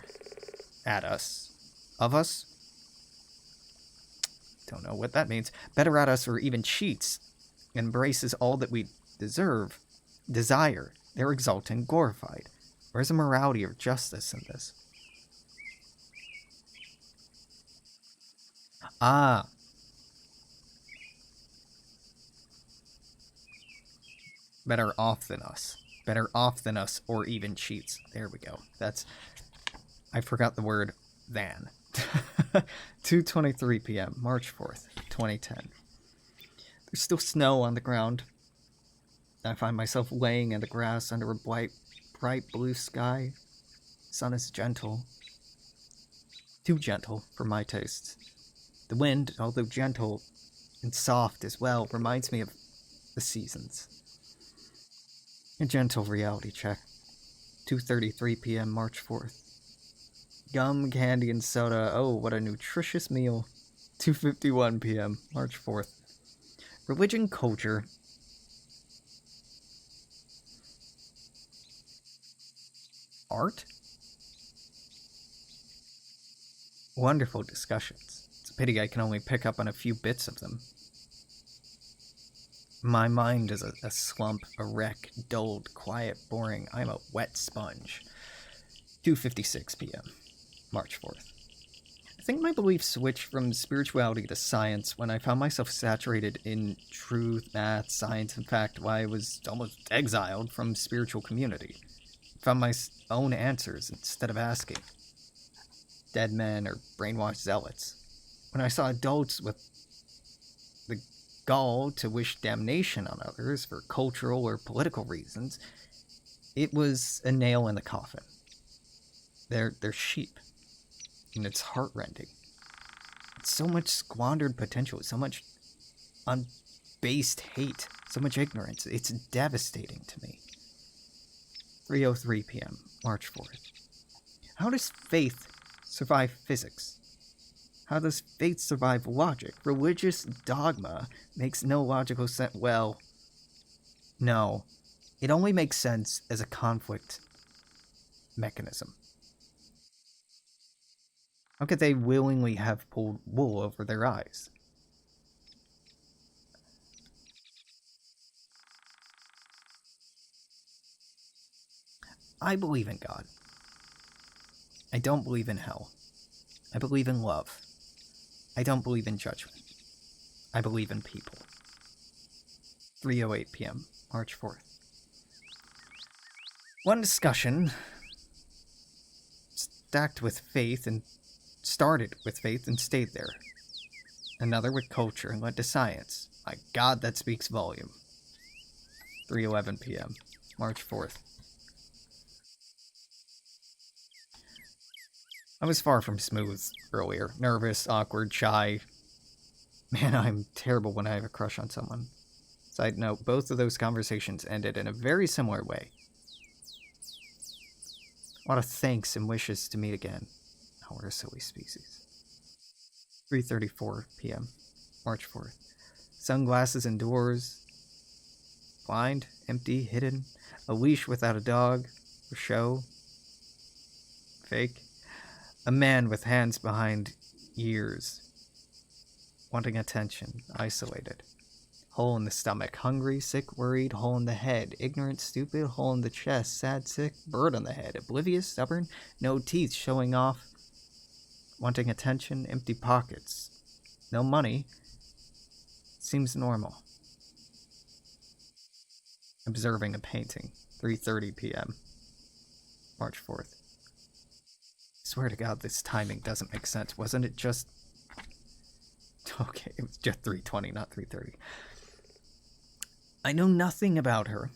A: at us, of us, don't know what that means, better at us or even cheats, embraces all that we desire, they're exalted and glorified. Where's the morality or justice in this? Better off than us. Better off than us or even cheats. There we go. I forgot the word than. 2:23 p.m., March 4th, 2010. There's still snow on the ground. I find myself laying in the grass under a bright blue sky. Sun is gentle. Too gentle for my tastes. The wind, although gentle and soft as well, reminds me of the seasons. A gentle reality check. 2:33 p.m., March 4th. Gum, candy, and soda. Oh, what a nutritious meal. 2:51 p.m., March 4th. Religion, culture. Art? Wonderful discussions. It's a pity I can only pick up on a few bits of them. My mind is a slump, a wreck, dulled, quiet, boring. I'm a wet sponge. 2:56 p.m., March 4th. I think my beliefs switched from spirituality to science when I found myself saturated in truth, math, science. In fact, I was almost exiled from spiritual community. Found my own answers instead of asking. Dead men or brainwashed zealots. When I saw adults with the gall to wish damnation on others for cultural or political reasons, it was a nail in the coffin. They're sheep, and it's heartrending. It's so much squandered potential, so much unbased hate So much ignorance. It's devastating to me. 3:03 p.m., March 4th. How does faith survive physics? How does faith survive logic? Religious dogma makes no logical sense. Well, no. It only makes sense as a conflict mechanism. How could they willingly have pulled wool over their eyes? I believe in God. I don't believe in hell. I believe in love. I don't believe in judgment. I believe in people. 3:08 p.m., March 4th. One discussion stacked with faith and started with faith and stayed there. Another with culture and led to science. My God, that speaks volume. 3:11 p.m., March 4th. I was far from smooth earlier. Nervous, awkward, shy. Man, I'm terrible when I have a crush on someone. Side note, both of those conversations ended in a very similar way. A lot of thanks and wishes to meet again. Oh, we're a silly species. 3:34 p.m., March 4th. Sunglasses indoors. Blind, empty, hidden. A leash without a dog. For show. Fake. A man with hands behind ears. Wanting attention. Isolated. Hole in the stomach. Hungry, sick, worried. Hole in the head. Ignorant, stupid. Hole in the chest. Sad, sick. Bird on the head. Oblivious, stubborn. No teeth showing off. Wanting attention. Empty pockets. No money. Seems normal. Observing a painting. 3:30 p.m. March 4th. I swear to God, this timing doesn't make sense. Wasn't it just... Okay, it was just 3:20, not 3:30. I know nothing about her.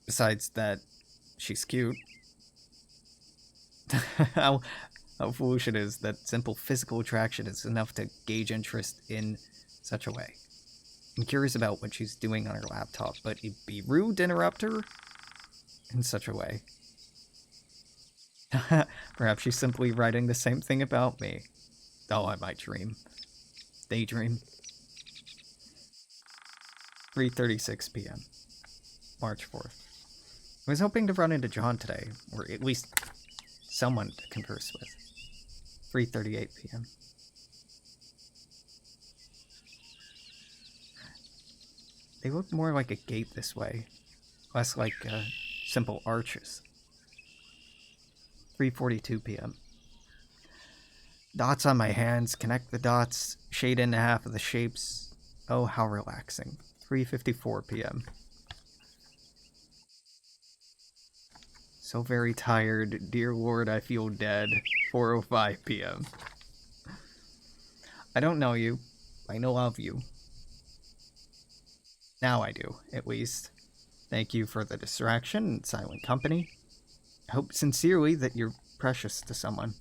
A: Besides that, she's cute. how foolish it is that simple physical attraction is enough to gauge interest in such a way. I'm curious about what she's doing on her laptop, but it'd be rude to interrupt her in such a way. Perhaps she's simply writing the same thing about me. Oh, I might dream. Daydream. 3:36 p.m. March 4th. I was hoping to run into John today, or at least someone to converse with. 3:38 p.m. They look more like a gate this way, less like simple arches. 3:42 p.m. Dots on my hands, connect the dots, shade in half of the shapes. Oh, how relaxing. 3:54 p.m. So very tired. Dear Lord, I feel dead. 4:05 p.m. I don't know you. I know of you. Now I do, at least. Thank you for the distraction and silent company. I hope sincerely that you're precious to someone,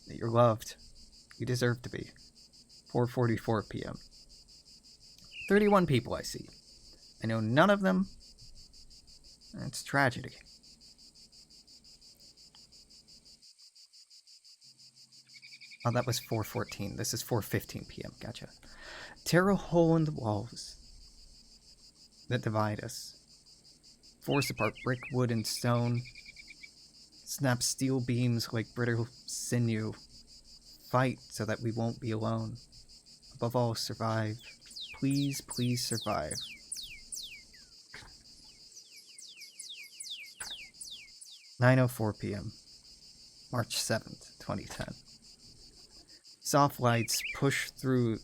A: that you're loved. You deserve to be. 4:44 p.m. 31 people I see. I know none of them. It's tragedy. Oh, that was 4:14. This is 4:15 p.m. Gotcha. Tear a hole in the walls that divide us. Force apart brick, wood, and stone. Snap steel beams like brittle sinew. Fight so that we won't be alone. Above all, survive. Please, please survive. (9:04 p.m. March 7th, 2010. Soft lights push through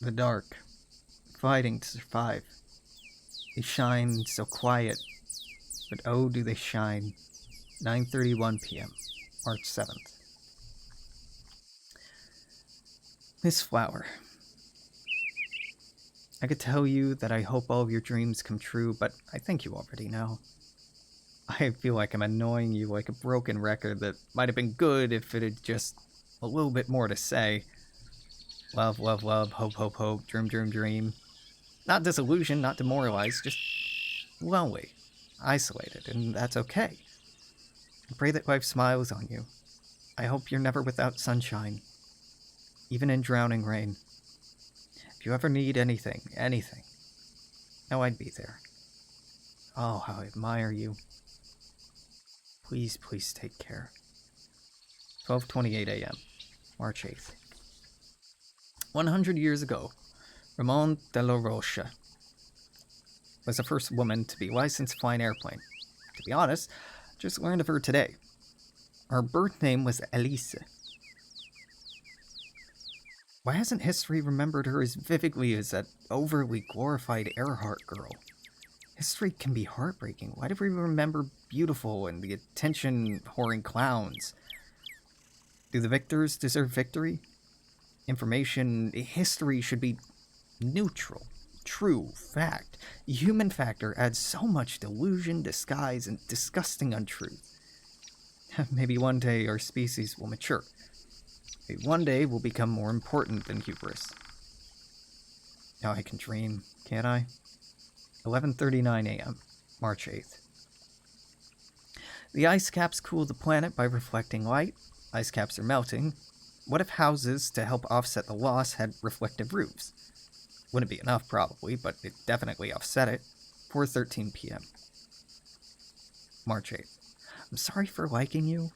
A: the dark, fighting to survive. They shine so quiet, but oh, do they shine. 9:31 p.m. March 7th. Miss Flower, I could tell you that I hope all of your dreams come true, but I think you already know. I feel like I'm annoying you like a broken record that might have been good if it had just a little bit more to say. Love, love, love, hope, hope, hope, dream, dream, dream. Not disillusioned, not demoralized, just lonely, isolated, and that's okay. I pray that life smiles on you. I hope you're never without sunshine, even in drowning rain. If you ever need anything, know I'd be there. Oh, how I admire you. Please, please take care. 12:28 a.m., March 8th. 100 years ago, Ramon de la Rocha was the first woman to be licensed to fly an airplane. To be honest, just learned of her today. Her birth name was Elise. Why hasn't history remembered her as vividly as that overly glorified Earhart girl? History can be heartbreaking. Why do we remember beautiful and the attention-whoring clowns? Do the victors deserve victory? History should be neutral, true, fact. The human factor adds so much delusion, disguise, and disgusting untruth. Maybe one day our species will mature. Maybe one day we'll become more important than hubris. Now I can dream, can't I? 11:39 a.m., March 8th. The ice caps cool the planet by reflecting light. Ice caps are melting. What if houses, to help offset the loss, had reflective roofs? Wouldn't be enough, probably, but it definitely offset it. 4:13 p.m., March 8th. I'm sorry for liking you.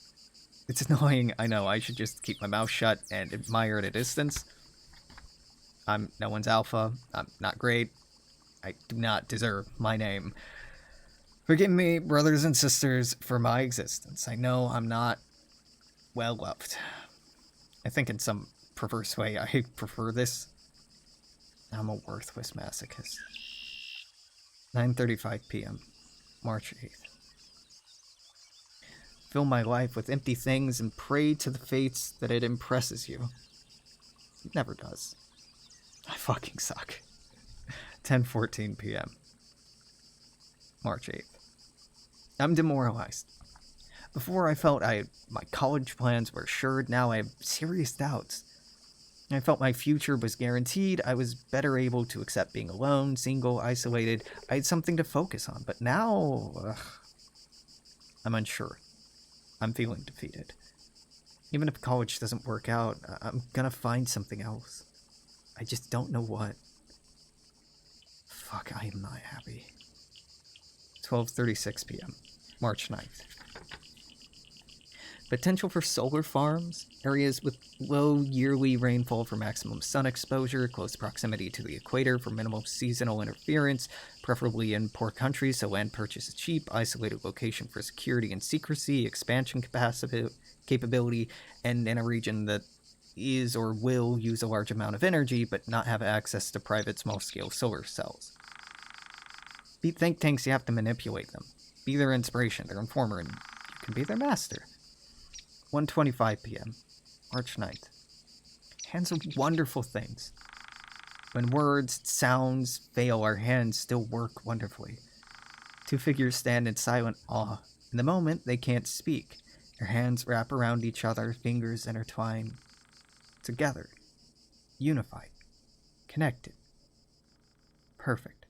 A: It's annoying, I know. I should just keep my mouth shut and admire at a distance. I'm no one's alpha. I'm not great. I do not deserve my name. Forgive me, brothers and sisters, for my existence. I know I'm not well loved. I think in some perverse way I prefer this. I'm a worthless masochist. 9:35 p.m., March 8th. Fill my life with empty things and pray to the fates that it impresses you. It never does. I fucking suck. 10:14 p.m., March 8th. I'm demoralized. Before I felt my college plans were assured, now I have serious doubts. I felt my future was guaranteed. I was better able to accept being alone, single, isolated. I had something to focus on, but now, I'm unsure. I'm feeling defeated. Even if college doesn't work out, I'm gonna find something else. I just don't know what. Fuck, I am not happy. 12:36 p.m., March 9th. Potential for solar farms, areas with low yearly rainfall for maximum sun exposure, close proximity to the equator for minimal seasonal interference, preferably in poor countries so land purchase is cheap, isolated location for security and secrecy, expansion capability, and in a region that is or will use a large amount of energy but not have access to private small-scale solar cells. Beat think tanks, you have to manipulate them. Be their inspiration, their informer, and you can be their master. 1:25 p.m., March 9th. Hands are wonderful things. When words, sounds fail, our hands still work wonderfully. Two figures stand in silent awe. In the moment, they can't speak. Their hands wrap around each other, fingers intertwine. Together. Unified. Connected. Perfect.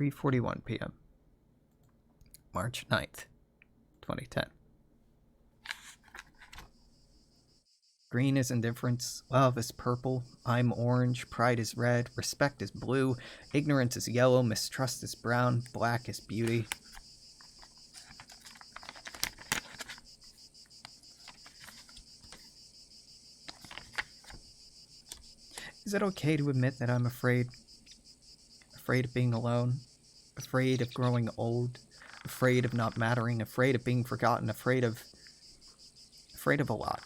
A: 3:41 p.m., March 9th. 2010. Green is indifference, love is purple, I'm orange, pride is red, respect is blue, ignorance is yellow, mistrust is brown, black is beauty. Is it okay to admit that I'm afraid? Afraid of being alone? Afraid of growing old? Afraid of not mattering, afraid of being forgotten, afraid of a lot.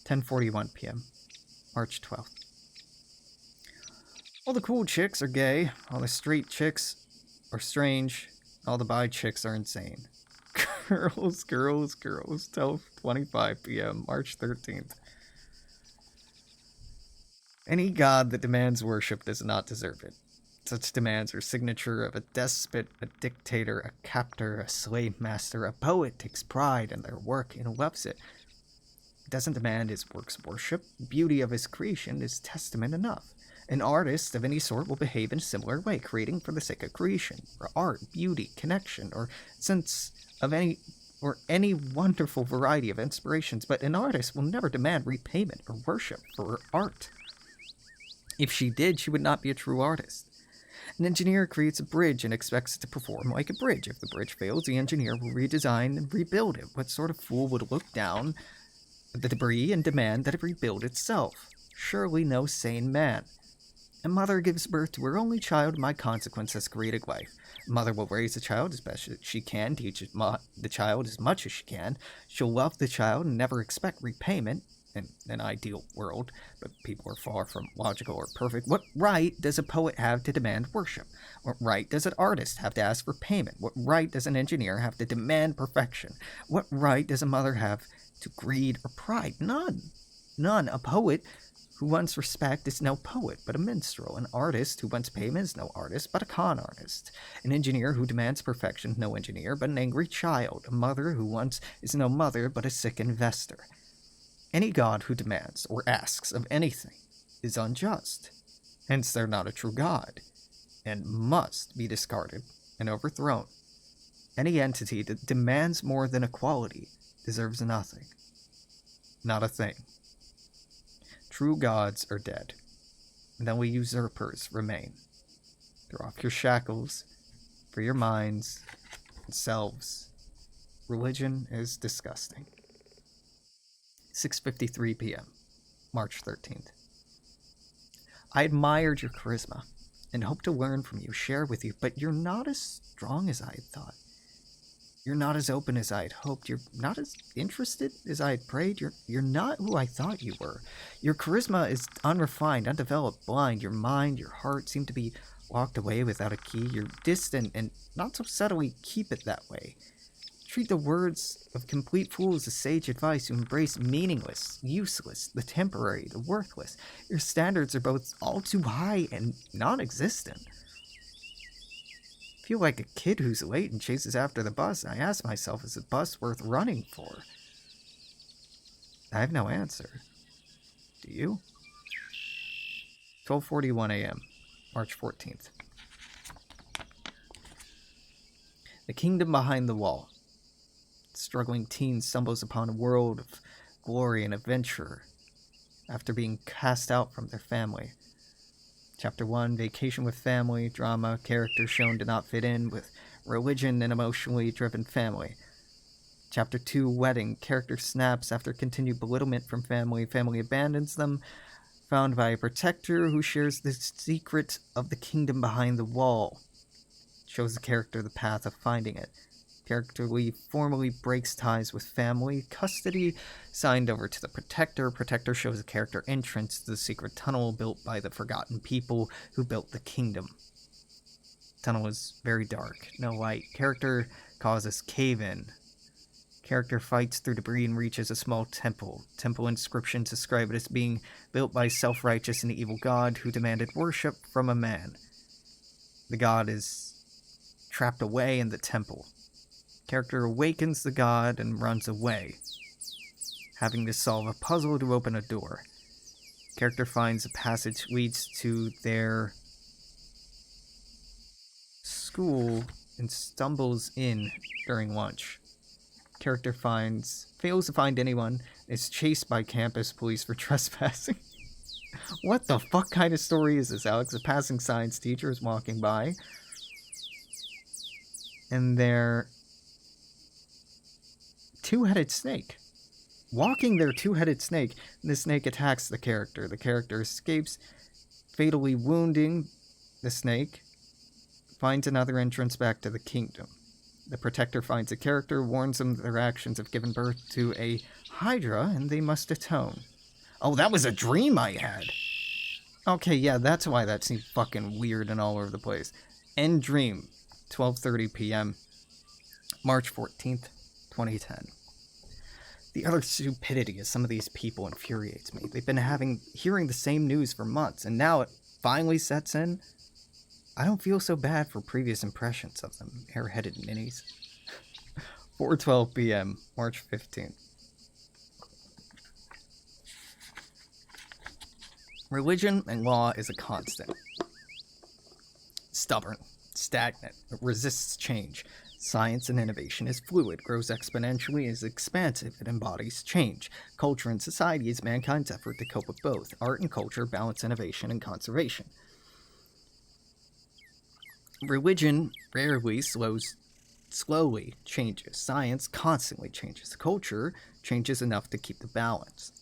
A: 10:41 p.m., March 12th. All the cool chicks are gay, all the straight chicks are strange, all the bi chicks are insane. Girls, girls, girls, 12:25 p.m., March 13th. Any god that demands worship does not deserve it. Such demands are signature of a despot, a dictator, a captor, a slave master. A poet takes pride in their work and loves it. doesn't demand his work's worship. Beauty of his creation is testament enough. An artist of any sort will behave in a similar way, creating for the sake of creation, for art, beauty, connection, or sense of any wonderful variety of inspirations, but an artist will never demand repayment or worship for her art. If she did, she would not be a true artist. An engineer creates a bridge and expects it to perform like a bridge. If the bridge fails, the engineer will redesign and rebuild it. What sort of fool would look down at the debris and demand that it rebuild itself? Surely no sane man. A mother gives birth to her only child, and by consequence has created life. A mother will raise the child as best as she can, teach the child as much as she can. She'll love the child and never expect repayment in an ideal world, but people are far from logical or perfect. What right does a poet have to demand worship? What right does an artist have to ask for payment? What right does an engineer have to demand perfection? What right does a mother have to greed or pride? None. None. A poet who wants respect is no poet, but a minstrel. An artist who wants payment is no artist, but a con artist. An engineer who demands perfection is no engineer, but an angry child. A mother who wants is no mother, but a sick investor. Any god who demands or asks of anything is unjust. Hence they're not a true god, and must be discarded and overthrown. Any entity that demands more than equality deserves nothing. Not a thing. True gods are dead, and only usurpers remain. Throw off your shackles, free your minds and selves. Religion is disgusting. 6:53 p.m., March 13th. I admired your charisma and hope to learn from you, share with you, but you're not as strong as I had thought. You're not as open as I had hoped. You're not as interested as I had prayed. You're not who I thought you were. Your charisma is unrefined, undeveloped, blind. Your mind, your heart seem to be locked away without a key. You're distant and not so subtly keep it that way. Treat the words of complete fools as sage advice. You embrace meaningless, useless, the temporary, the worthless. Your standards are both all too high and non-existent. I feel like a kid who's late and chases after the bus. I ask myself, is the bus worth running for? I have no answer. Do you? 12:41 a.m., March 14th. The kingdom behind the wall. Struggling teen stumbles upon a world of glory and adventure after being cast out from their family. Chapter 1, vacation with family, drama, character shown to not fit in with religion and emotionally driven family. Chapter 2, wedding, character snaps after continued belittlement from family, family abandons them, found by a protector who shares the secret of the kingdom behind the wall. Shows the character the path of finding it. Character Lee formally breaks ties with family. Custody signed over to the Protector. Protector shows the character entrance to the secret tunnel built by the forgotten people who built the kingdom. Tunnel is very dark, no light. Character causes cave-in. Character fights through debris and reaches a small temple. Temple inscriptions describe it as being built by a self-righteous and evil god who demanded worship from a man. The god is trapped away in the temple. Character awakens the god and runs away, having to solve a puzzle to open a door. Character finds a passage leads to their school and stumbles in during lunch. Character fails to find anyone, is chased by campus police for trespassing. What the fuck kind of story is this, Alex? A passing science teacher is walking by, and their two-headed snake. Walking their two-headed snake, and the snake attacks the character. The character escapes, fatally wounding the snake, finds another entrance back to the kingdom. The Protector finds a character, warns them that their actions have given birth to a Hydra, and they must atone. Oh, that was a dream I had! Okay, yeah, that's why that seemed fucking weird and all over the place. End dream, 12:30 p.m., March 14th, 2010. The utter stupidity of some of these people infuriates me. They've been hearing the same news for months, and now it finally sets in. I don't feel so bad for previous impressions of them, airheaded ninnies. 4:12 p.m., March 15th. Religion and law is a constant. Stubborn, stagnant, it resists change. Science and innovation is fluid, grows exponentially, is expansive, it embodies change. Culture and society is mankind's effort to cope with both. Art and culture balance innovation and conservation. Religion rarely slowly changes. Science constantly changes. Culture changes enough to keep the balance.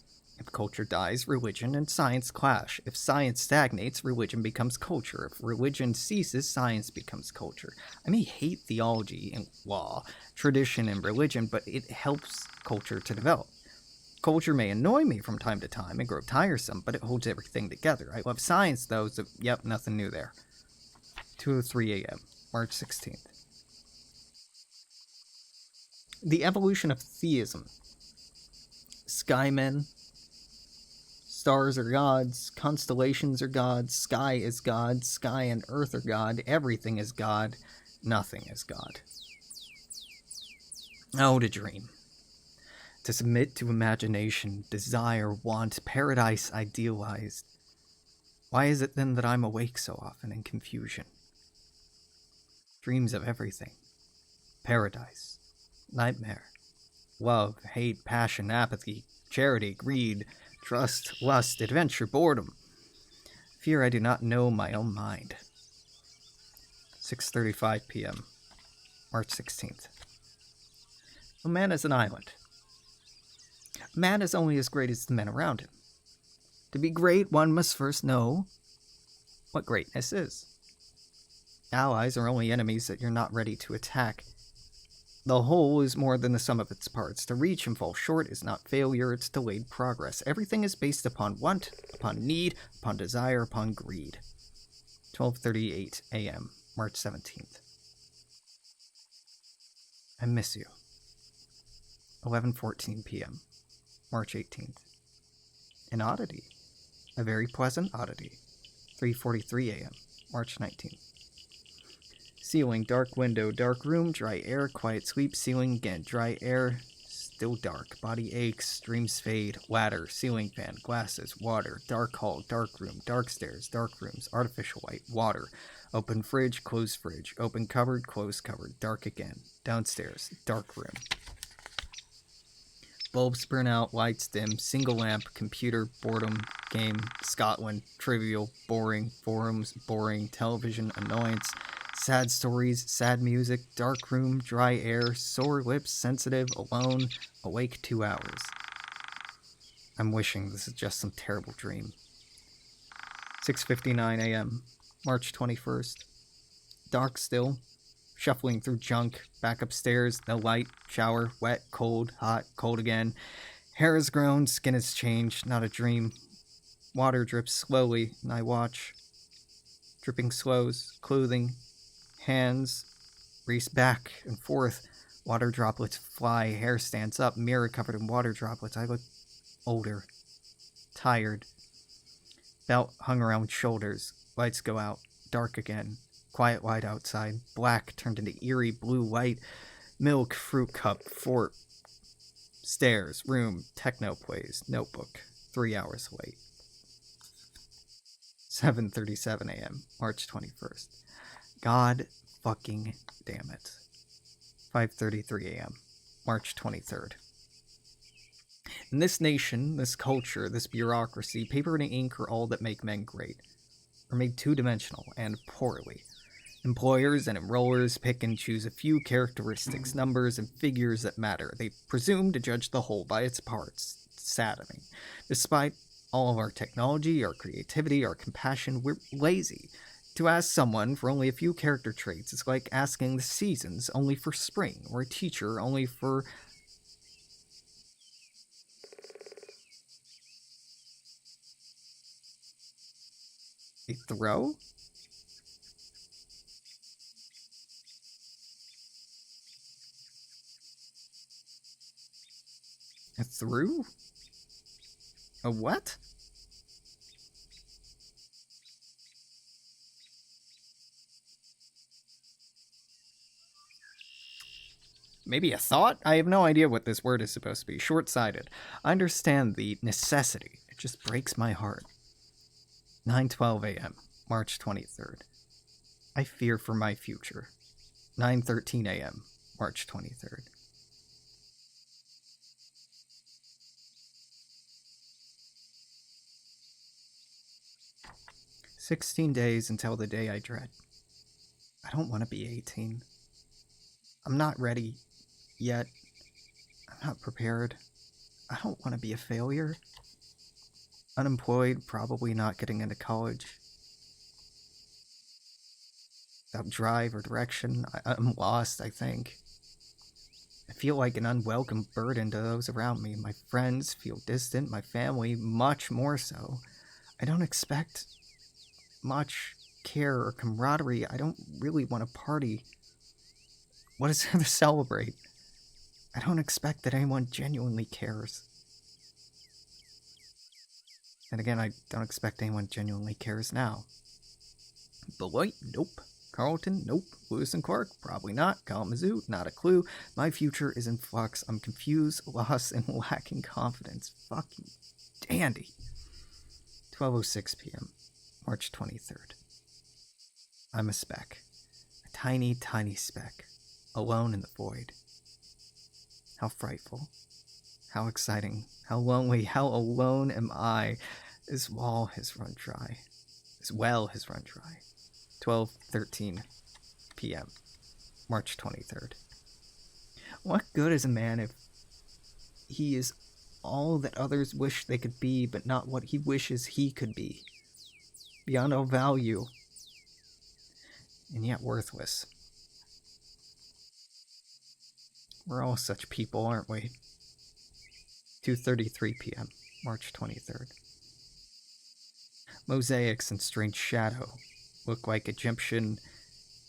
A: If culture dies, religion and science clash. If science stagnates, religion becomes culture. If religion ceases, science becomes culture. I may hate theology and law, tradition and religion, but it helps culture to develop. Culture may annoy me from time to time and grow tiresome, but it holds everything together. I love science, though, so yep, nothing new there. 2:03 a.m., March 16th. The evolution of theism. Skymen. Stars are gods, constellations are gods, sky is God, sky and earth are God, everything is God, nothing is God. Oh, to dream. To submit to imagination, desire, want, paradise idealized. Why is it then that I'm awake so often in confusion? Dreams of everything. Paradise. Nightmare. Love, hate, passion, apathy, charity, greed, trust, lust, adventure, boredom. Fear I do not know my own mind. 6:35 p.m., March 16th. A man is an island. A man is only as great as the men around him. To be great, one must first know what greatness is. Allies are only enemies that you're not ready to attack. The whole is more than the sum of its parts. To reach and fall short is not failure, it's delayed progress. Everything is based upon want, upon need, upon desire, upon greed. 12:38 a.m., March 17th. I miss you. 11:14 p.m., March 18th. An oddity. A very pleasant oddity. 3:43 a.m., March 19th. Ceiling, dark window, dark room, dry air, quiet sleep, ceiling again, dry air, still dark, body aches, dreams fade, ladder, ceiling fan, glasses, water, dark hall, dark room, dark stairs, dark rooms, artificial light, water, open fridge, closed fridge, open cupboard, closed cupboard, dark again, downstairs, dark room. Bulbs burn out, lights dim, single lamp, computer, boredom, game, Scotland, trivial, boring, forums, boring, television, annoyance, sad stories, sad music, dark room, dry air, sore lips, sensitive, alone, awake 2 hours. I'm wishing this is just some terrible dream. 6:59 a.m., March 21st. Dark still. Shuffling through junk, back upstairs, no light, shower, wet, cold, hot, cold again. Hair has grown, skin has changed, not a dream. Water drips slowly, and I watch. Dripping slows, clothing, hands race back and forth. Water droplets fly, hair stands up, mirror covered in water droplets. I look older, tired. Belt hung around shoulders. Lights go out, dark again. Quiet light outside. Black turned into eerie blue light. Milk, fruit cup, fort. Stairs, room, techno plays, notebook. 3 hours late. 7:37 a.m., March 21st. God fucking damn it. 5:33 a.m., March 23rd. In this nation, this culture, this bureaucracy, paper and ink are all that make men great. Are made two-dimensional and poorly. Employers and enrollers pick and choose a few characteristics, numbers, and figures that matter. They presume to judge the whole by its parts. It's saddening. Despite all of our technology, our creativity, our compassion, we're lazy. To ask someone for only a few character traits is like asking the seasons only for spring, or a teacher only for... a throw? A through? A what? Maybe a thought? I have no idea what this word is supposed to be. Short-sighted. I understand the necessity. It just breaks my heart. 9:12 a.m., March 23rd. I fear for my future. 9:13 a.m., March 23rd. "16 days until the day I dread. I don't want to be 18. I'm not ready yet. I'm not prepared. I don't want to be a failure. Unemployed, probably not getting into college. Without drive or direction, I'm lost, I think. I feel like an unwelcome burden to those around me. My friends feel distant, my family much more so. I don't expect much care or camaraderie. I don't really want to party. What is there to celebrate? I don't expect that anyone genuinely cares. And again, I don't expect anyone genuinely cares now. Beloit? Nope. Carlton? Nope. Lewis and Clark? Probably not. Kalamazoo? Not a clue. My future is in flux. I'm confused, lost, and lacking confidence. Fucking dandy. 12:06 p.m., March 23rd. I'm a speck. A tiny, tiny speck. Alone in the void. How frightful. How exciting. How lonely. How alone am I. This well has run dry. 12:13 p.m., March 23rd. What good is a man if he is all that others wish they could be, but not what he wishes he could be? Beyond all value, and yet worthless. We're all such people, aren't we? 2:33 p.m., March 23rd. Mosaics and strange shadow look like Egyptian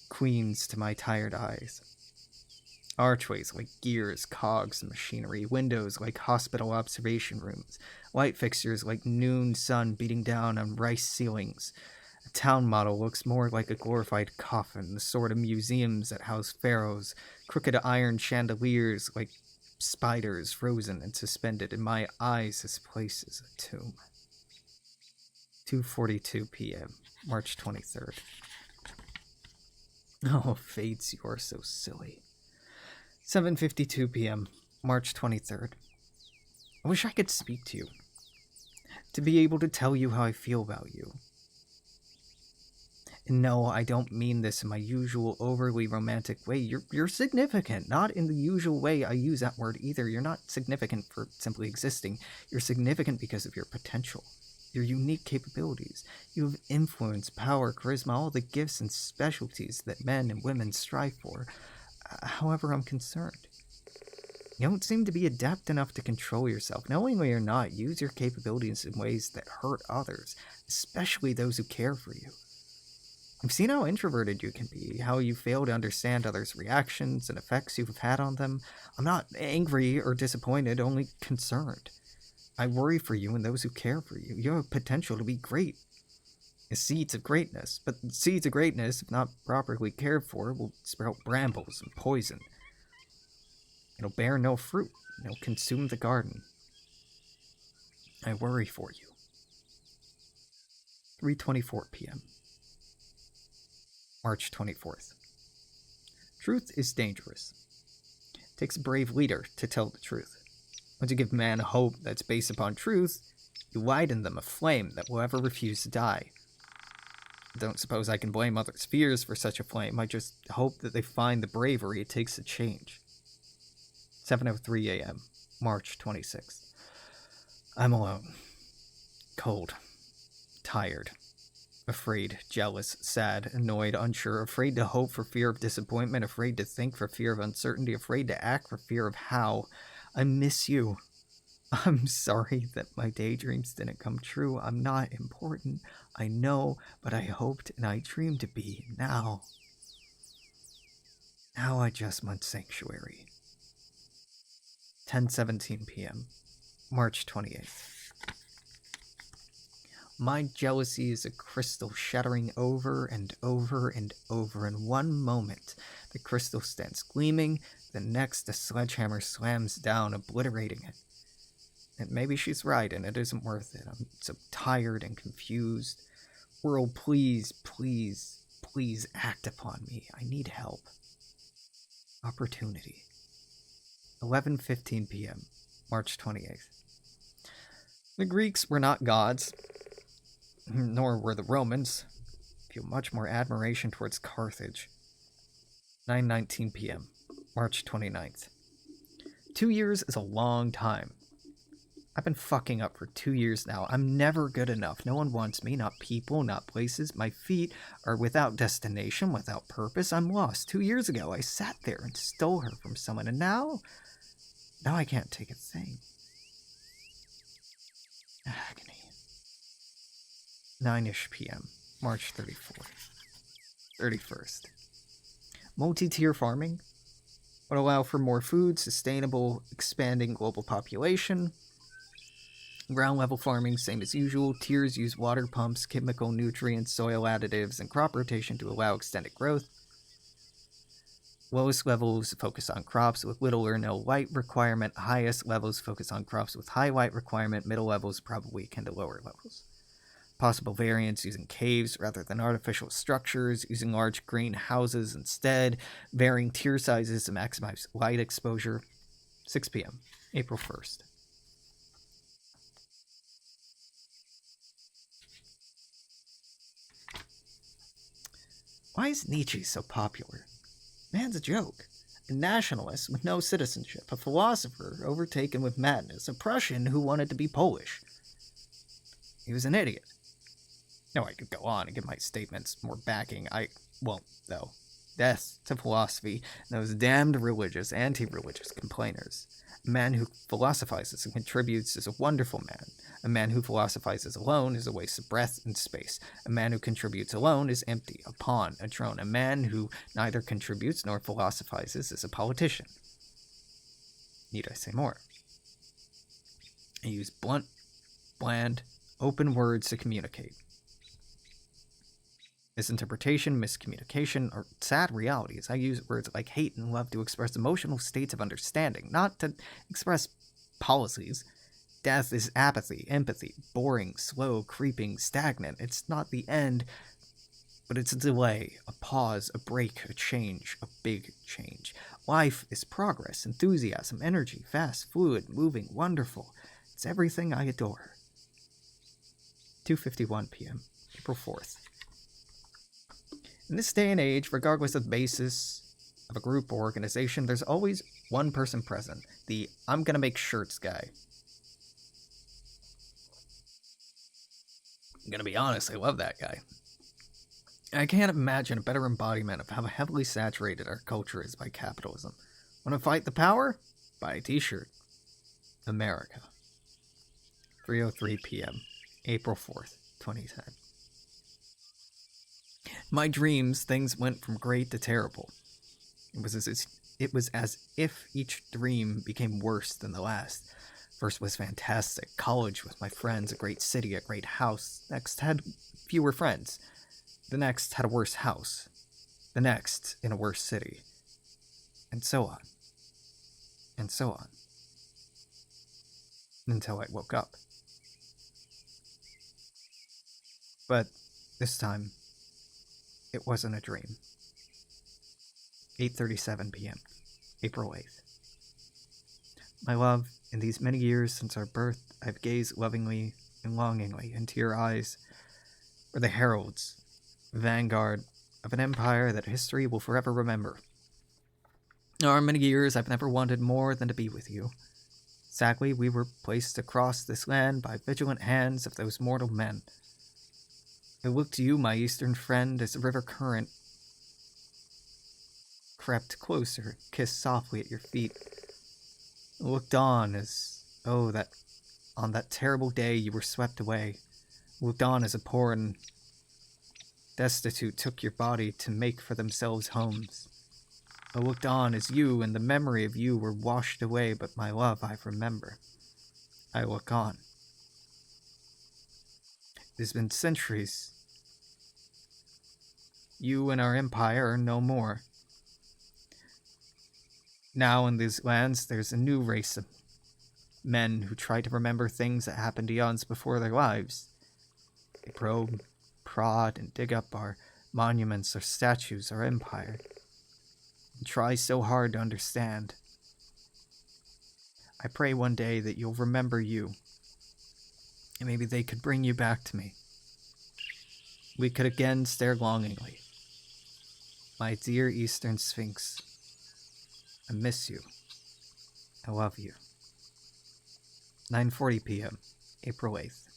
A: queens to my tired eyes. Archways like gears, cogs, and machinery. Windows like hospital observation rooms. Light fixtures like noon sun beating down on rice ceilings. A town model looks more like a glorified coffin, the sort of museums that house pharaohs. Crooked iron chandeliers like spiders frozen and suspended. In my eyes, this place is a tomb. 2:42 p.m., March 23rd. Oh, fates, you are so silly. 7:52 p.m., March 23rd. I wish I could speak to you. To be able to tell you how I feel about you. And no, I don't mean this in my usual overly romantic way. You're significant, not in the usual way I use that word either. You're not significant for simply existing. You're significant because of your potential. Your unique capabilities. You have influence, power, charisma, all the gifts and specialties that men and women strive for. However, I'm concerned. You don't seem to be adept enough to control yourself. Knowingly or not, use your capabilities in ways that hurt others, especially those who care for you. I've seen how introverted you can be, how you fail to understand others' reactions and effects you've had on them. I'm not angry or disappointed, only concerned. I worry for you and those who care for you. You have potential to be great. Seeds of greatness. But seeds of greatness, if not properly cared for, will sprout brambles and poison. It'll bear no fruit. It'll consume the garden. I worry for you. 3:24 p.m., March 24th. Truth is dangerous. It takes a brave leader to tell the truth. Once you give man a hope that's based upon truth, you light in them a flame that will ever refuse to die. I don't suppose I can blame others' fears for such a flame. I just hope that they find the bravery it takes to change. 7:03 a.m., March 26th. I'm alone. Cold. Tired. Afraid, jealous, sad, annoyed, unsure, afraid to hope for fear of disappointment, afraid to think for fear of uncertainty, afraid to act for fear of how. I miss you. I'm sorry that my daydreams didn't come true. I'm not important, I know, but I hoped and I dreamed to be. Now I just want sanctuary. 10:17 p.m., March 28th. My jealousy is a crystal shattering over and over and over. In one moment, the crystal stands gleaming. The next, a sledgehammer slams down, obliterating it. And maybe she's right, and it isn't worth it. I'm so tired and confused. World, please, please, please act upon me. I need help. Opportunity. 11:15 p.m., March 28th. The Greeks were not gods, nor were the Romans. Feel much more admiration towards Carthage. 9:19 p.m., March 29th. 2 years is a long time. I've been fucking up for 2 years now. I'm never good enough. No one wants me, not people, not places. My feet are without destination, without purpose. I'm lost. 2 years ago, I sat there and stole her from someone, and now I can't take a thing. Agony. 9-ish p.m., March 31st. Multi-tier farming would allow for more food, sustainable, expanding global population. Ground level farming, same as usual. Tiers use water pumps, chemical nutrients, soil additives, and crop rotation to allow extended growth. Lowest levels focus on crops with little or no light requirement. Highest levels focus on crops with high light requirement. Middle levels probably akin to lower levels. Possible variants using caves rather than artificial structures, using large greenhouses instead, varying tier sizes to maximize light exposure. 6 p.m., April 1st. Why is Nietzsche so popular? Man's a joke. A nationalist with no citizenship, a philosopher overtaken with madness, a Prussian who wanted to be Polish. He was an idiot. No, I could go on and give my statements more backing. I won't, though. Death to philosophy and those damned religious, anti-religious complainers. A man who philosophizes and contributes is a wonderful man. A man who philosophizes alone is a waste of breath and space. A man who contributes alone is empty, a pawn, a drone. A man who neither contributes nor philosophizes is a politician. Need I say more? I use blunt, bland, open words to communicate. Misinterpretation, miscommunication, or sad realities. I use words like hate and love to express emotional states of understanding, not to express policies. Death is apathy, empathy, boring, slow, creeping, stagnant. It's not the end, but it's a delay, a pause, a break, a change, a big change. Life is progress, enthusiasm, energy, fast, fluid, moving, wonderful. It's everything I adore. 2:51 p.m., April 4th. In this day and age, regardless of the basis of a group or organization, there's always one person present, the I'm gonna make shirts guy. I'm gonna be honest, I love that guy. I can't imagine a better embodiment of how heavily saturated our culture is by capitalism. Want to fight the power? Buy a t-shirt. America. 3:03 p.m., April 4th, 2010. My dreams, things went from great to terrible. It was as if each dream became worse than the last. First was fantastic. College with my friends, a great city, a great house. Next had fewer friends. The next had a worse house. The next in a worse city. And so on. And so on. Until I woke up. But this time, it wasn't a dream. 8:37 p.m., April 8th. My love, in these many years since our birth, I've gazed lovingly and longingly into your eyes, were the heralds, vanguard of an empire that history will forever remember. In our many years, I've never wanted more than to be with you. Sadly, we were placed across this land by vigilant hands of those mortal men. I looked to you, my eastern friend, as the river current crept closer, kissed softly at your feet. I looked on as, that on that terrible day you were swept away. I looked on as a poor and destitute took your body to make for themselves homes. I looked on as you and the memory of you were washed away, but my love I remember. I look on. It has been centuries. You and our empire are no more. Now in these lands, there's a new race of men who try to remember things that happened eons before their lives. They probe, prod and dig up our monuments, our statues, our empire, and try so hard to understand. I pray one day that you'll remember you, and maybe they could bring you back to me. We could again stare longingly. My dear Eastern Sphinx, I miss you. I love you. 9:40 p.m., April 8th.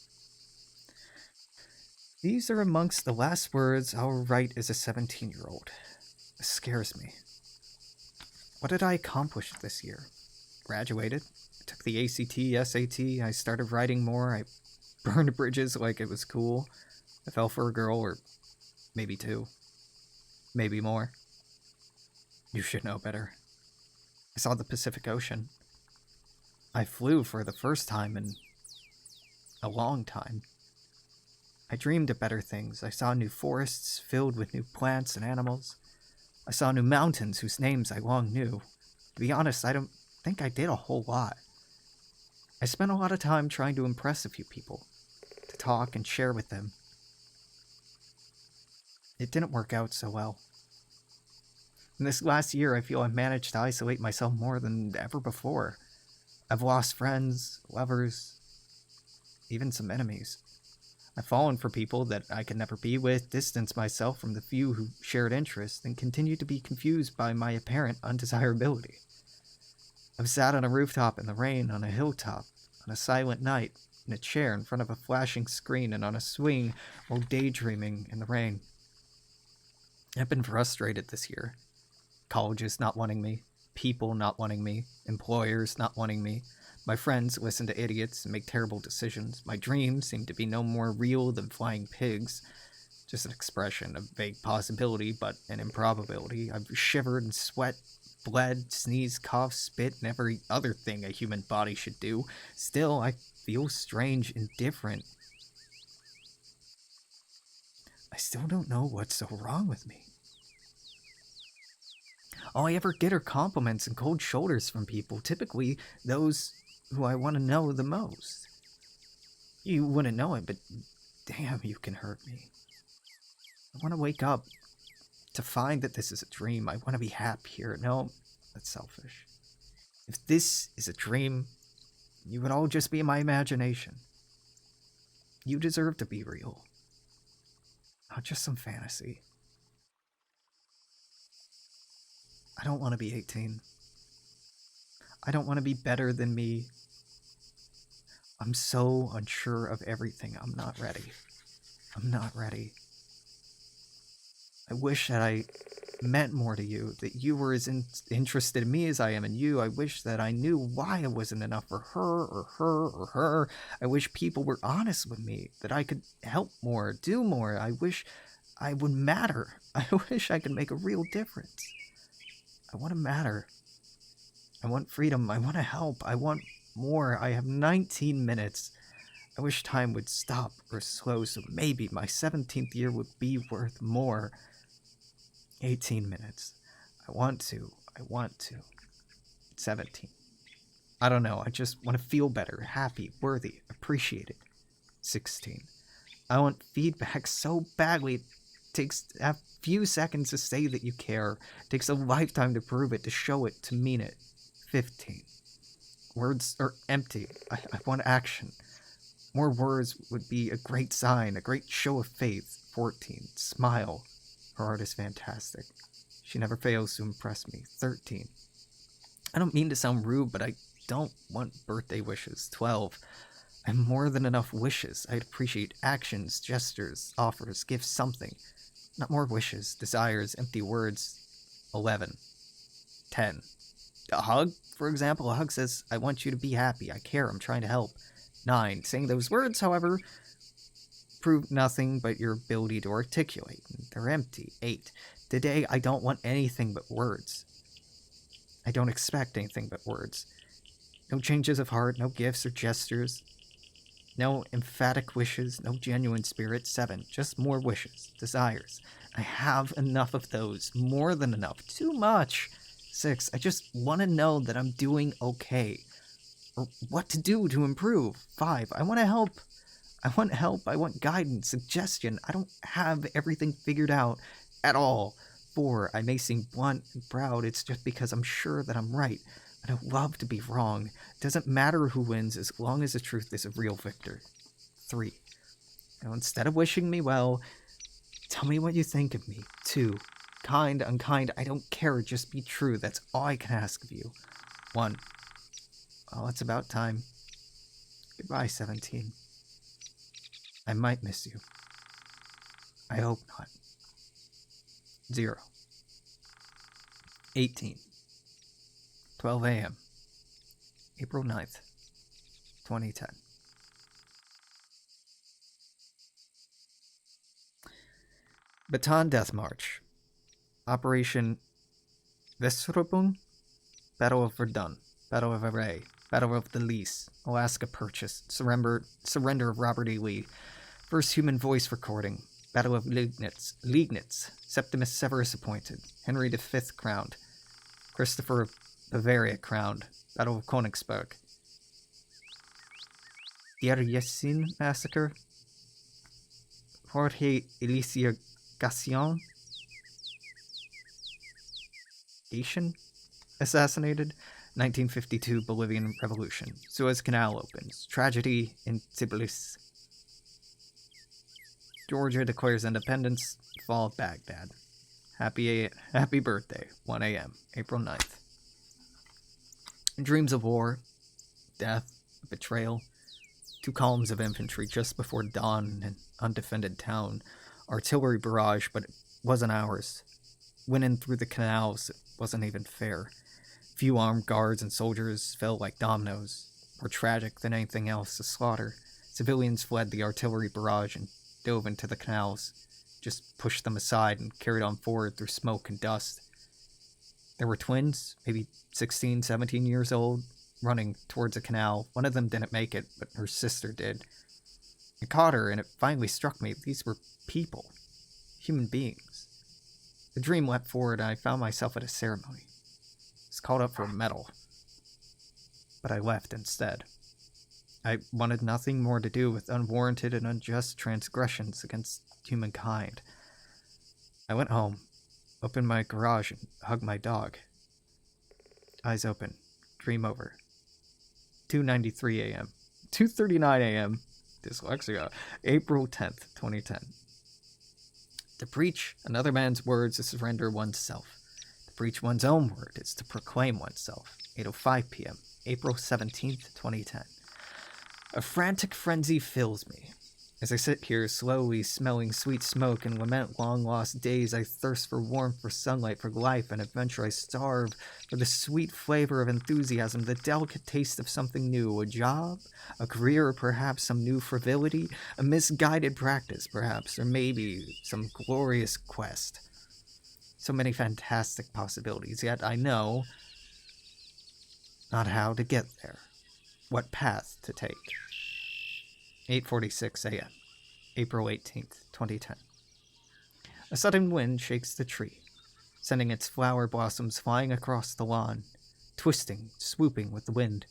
A: These are amongst the last words I'll write as a 17-year-old. It scares me. What did I accomplish this year? Graduated. I took the ACT, SAT. I started writing more. I burned bridges like it was cool. I fell for a girl, or maybe two. Maybe more. You should know better. I saw the Pacific Ocean. I flew for the first time in a long time. I dreamed of better things. I saw new forests filled with new plants and animals. I saw new mountains whose names I long knew. To be honest, I don't think I did a whole lot. I spent a lot of time trying to impress a few people, to talk and share with them. It didn't work out so well. In this last year, I feel I've managed to isolate myself more than ever before. I've lost friends, lovers, even some enemies. I've fallen for people that I could never be with, distanced myself from the few who shared interests, and continued to be confused by my apparent undesirability. I've sat on a rooftop in the rain, on a hilltop, on a silent night, in a chair in front of a flashing screen, and on a swing while daydreaming in the rain. I've been frustrated this year. Colleges not wanting me, people not wanting me, employers not wanting me. My friends listen to idiots and make terrible decisions. My dreams seem to be no more real than flying pigs. Just an expression, a vague possibility, but an improbability. I've shivered and sweat, bled, sneezed, coughed, spit, and every other thing a human body should do. Still, I feel strange and different. I still don't know what's so wrong with me. All I ever get are compliments and cold shoulders from people, typically those who I want to know the most. You wouldn't know it, but damn, you can hurt me. I want to wake up to find that this is a dream. I want to be happy here. No, that's selfish. If this is a dream, you would all just be in my imagination. You deserve to be real, not just some fantasy. I don't want to be 18. I don't want to be better than me. I'm so unsure of everything. I'm not ready. I'm not ready. I wish that I meant more to you, that you were as interested in me as I am in you. I wish that I knew why I wasn't enough for her or her or her. I wish people were honest with me, that I could help more, do more. I wish I would matter. I wish I could make a real difference. I want to matter. I want freedom. I want to help. I want more. I have 19 minutes. I wish time would stop or slow, so maybe my 17th year would be worth more. 18 minutes. I want to. 17. I don't know. I just want to feel better, happy, worthy, appreciated. 16. I want feedback so badly. It takes a few seconds to say that you care. It takes a lifetime to prove it, to show it, to mean it. 15. Words are empty. I want action. More words would be a great sign, a great show of faith. 14. Smile. Her art is fantastic. She never fails to impress me. 13. I don't mean to sound rude, but I don't want birthday wishes. 12. I have more than enough wishes. I'd appreciate actions, gestures, offers, gifts, something. Not more wishes, desires, empty words. 11. 10. A hug, for example. A hug says, I want you to be happy. I care. I'm trying to help. 9. Saying those words, however, prove nothing but your ability to articulate. They're empty. 8. Today, I don't want anything but words. I don't expect anything but words. No changes of heart, no gifts or gestures. No emphatic wishes, no genuine spirit. 7. Just more wishes, desires. I have enough of those. More than enough. Too much. 6. I just want to know that I'm doing okay. Or what to do to improve. 5. I want to help. I want help, I want guidance, suggestion. I don't have everything figured out at all. 4. I may seem blunt and proud, it's just because I'm sure that I'm right. I don't love to be wrong. It doesn't matter who wins as long as the truth is a real victor. 3. Now, instead of wishing me well, tell me what you think of me. 2. Kind, unkind, I don't care, just be true. That's all I can ask of you. 1. Well, it's about time. Goodbye, 17. I might miss you. I hope not. 0. 18. 12 a.m. April 9th, 2010. Bataan Death March. Operation Vesrubung, Battle of Verdun, Battle of Array, Battle of the Lys, Alaska Purchase, Surrender of Robert E. Lee, First Human Voice Recording, Battle of Liegnitz, Septimus Severus appointed, Henry V crowned, Christopher of Bavaria crowned, Battle of Königsberg, Tieryesin Massacre, Jorge Elicia Gassion assassinated, 1952 Bolivian Revolution, Suez Canal opens, tragedy in Tbilisi, Georgia declares independence, fall of Baghdad. Happy birthday, 1 a.m., April 9th. Dreams of war, death, betrayal, 2 columns of infantry just before dawn in an undefended town, artillery barrage, but it wasn't ours. Went in through the canals, it wasn't even fair. Few armed guards and soldiers fell like dominoes. More tragic than anything else, the slaughter. Civilians fled the artillery barrage and dove into the canals, just pushed them aside and carried on forward through smoke and dust. There were twins, maybe 16, 17 years old, running towards a canal. One of them didn't make it, but her sister did. I caught her, and it finally struck me. These were people. Human beings. The dream leapt forward, and I found myself at a ceremony. I was called up for a medal. But I left instead. I wanted nothing more to do with unwarranted and unjust transgressions against humankind. I went home, opened my garage, and hugged my dog. Eyes open. Dream over. 2:93 a.m. 2:39 a.m. Dyslexia. April 10th, 2010. To preach another man's words is to surrender oneself. To preach one's own word is to proclaim oneself. 8:05 p.m. April 17th, 2010. A frantic frenzy fills me. As I sit here, slowly smelling sweet smoke and lament long-lost days, I thirst for warmth, for sunlight, for life, and adventure. I starve for the sweet flavor of enthusiasm, the delicate taste of something new, a job, a career, or perhaps some new frivolity, a misguided practice, perhaps, or maybe some glorious quest. So many fantastic possibilities, yet I know not how to get there, what path to take. 8:46 a.m. April 18th, 2010. A sudden wind shakes the tree, sending its flower blossoms flying across the lawn, twisting, swooping with the wind.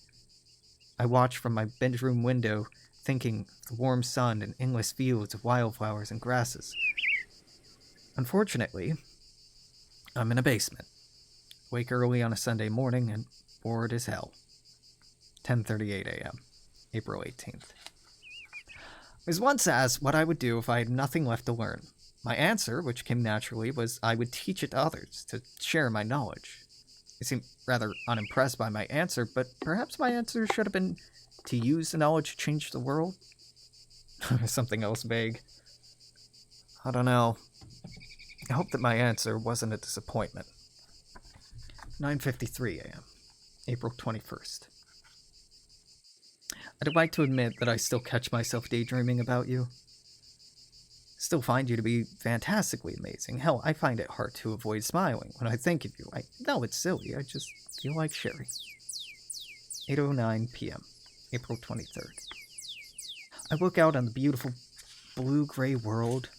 A: I watch from my bedroom window, thinking of the warm sun and endless fields of wildflowers and grasses. Unfortunately, I'm in a basement. Wake early on a Sunday morning and bored as hell. 10:38 a.m. April 18th. I was once asked what I would do if I had nothing left to learn. My answer, which came naturally, was I would teach it to others, to share my knowledge. I seemed rather unimpressed by my answer, but perhaps my answer should have been to use the knowledge to change the world? Something else vague. I don't know. I hope that my answer wasn't a disappointment. 9:53 a.m. April 21st. I'd like to admit that I still catch myself daydreaming about you. Still find you to be fantastically amazing. Hell, I find it hard to avoid smiling when I think of you. I know it's silly, I just feel like sharing. 8:09 p.m., April 23rd. I look out on the beautiful blue-gray world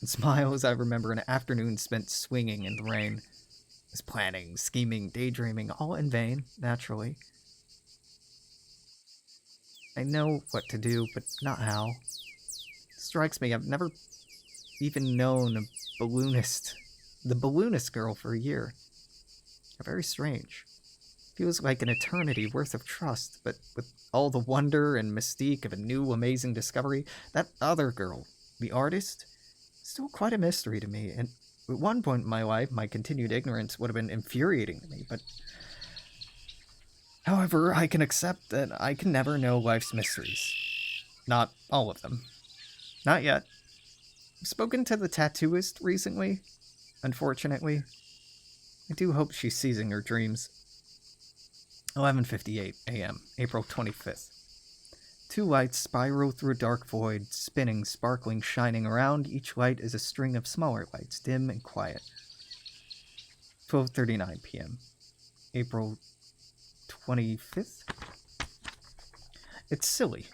A: and smile as I remember an afternoon spent swinging in the rain. I was planning, scheming, daydreaming, all in vain, naturally. I know what to do, but not how. Strikes me, I've never even known a balloonist, the balloonist girl for a year. Very strange. Feels like an eternity worth of trust, but with all the wonder and mystique of a new amazing discovery, that other girl, the artist, still quite a mystery to me, and at one point in my life, my continued ignorance would have been infuriating to me, but however, I can accept that I can never know life's mysteries. Not all of them. Not yet. I've spoken to the tattooist recently, unfortunately. I do hope she's seizing her dreams. 11:58 a.m., April 25th. Two lights spiral through a dark void, spinning, sparkling, shining around. Each light is a string of smaller lights, dim and quiet. 12:39 p.m., April 25th. It's silly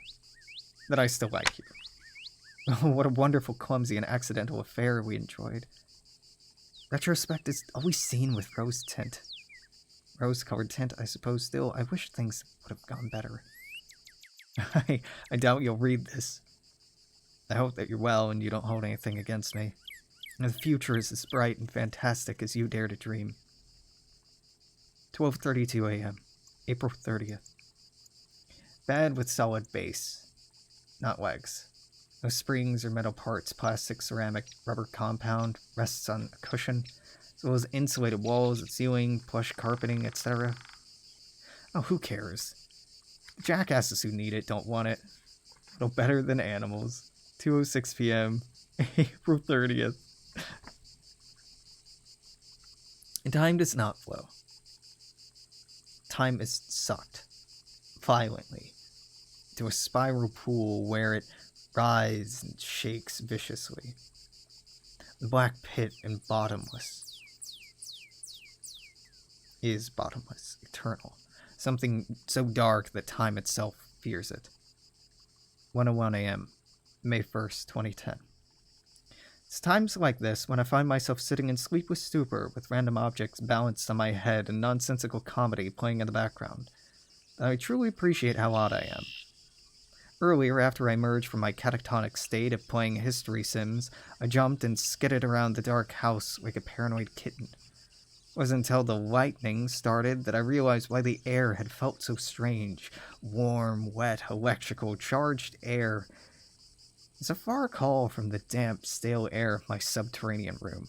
A: that I still like you. Oh, what a wonderful, clumsy, and accidental affair we enjoyed. Retrospect is always seen with rose tint. Rose-colored tint, I suppose. Still, I wish things would have gone better. I doubt you'll read this. I hope that you're well and you don't hold anything against me. And the future is as bright and fantastic as you dare to dream. 12:32 a.m., April 30th. Bed with solid base. Not legs. No springs or metal parts, plastic, ceramic, rubber compound, rests on a cushion, as well as insulated walls and ceiling, plush carpeting, etc. Oh, who cares? The jackasses who need it don't want it. No better than animals. 2:06 p.m., April 30th. And time does not flow. Time is sucked violently to a spiral pool where it writhes and shakes viciously. The black pit and bottomless is bottomless, eternal. Something so dark that time itself fears it. 1:01 a.m., May 1st, 2010. It's times like this when I find myself sitting in sleepless stupor with random objects balanced on my head and nonsensical comedy playing in the background that I truly appreciate how odd I am. Earlier, after I emerged from my catatonic state of playing history sims, I jumped and skidded around the dark house like a paranoid kitten. It wasn't until the lightning started that I realized why the air had felt so strange. Warm, wet, electrical, charged air. It's a far call from the damp, stale air of my subterranean room.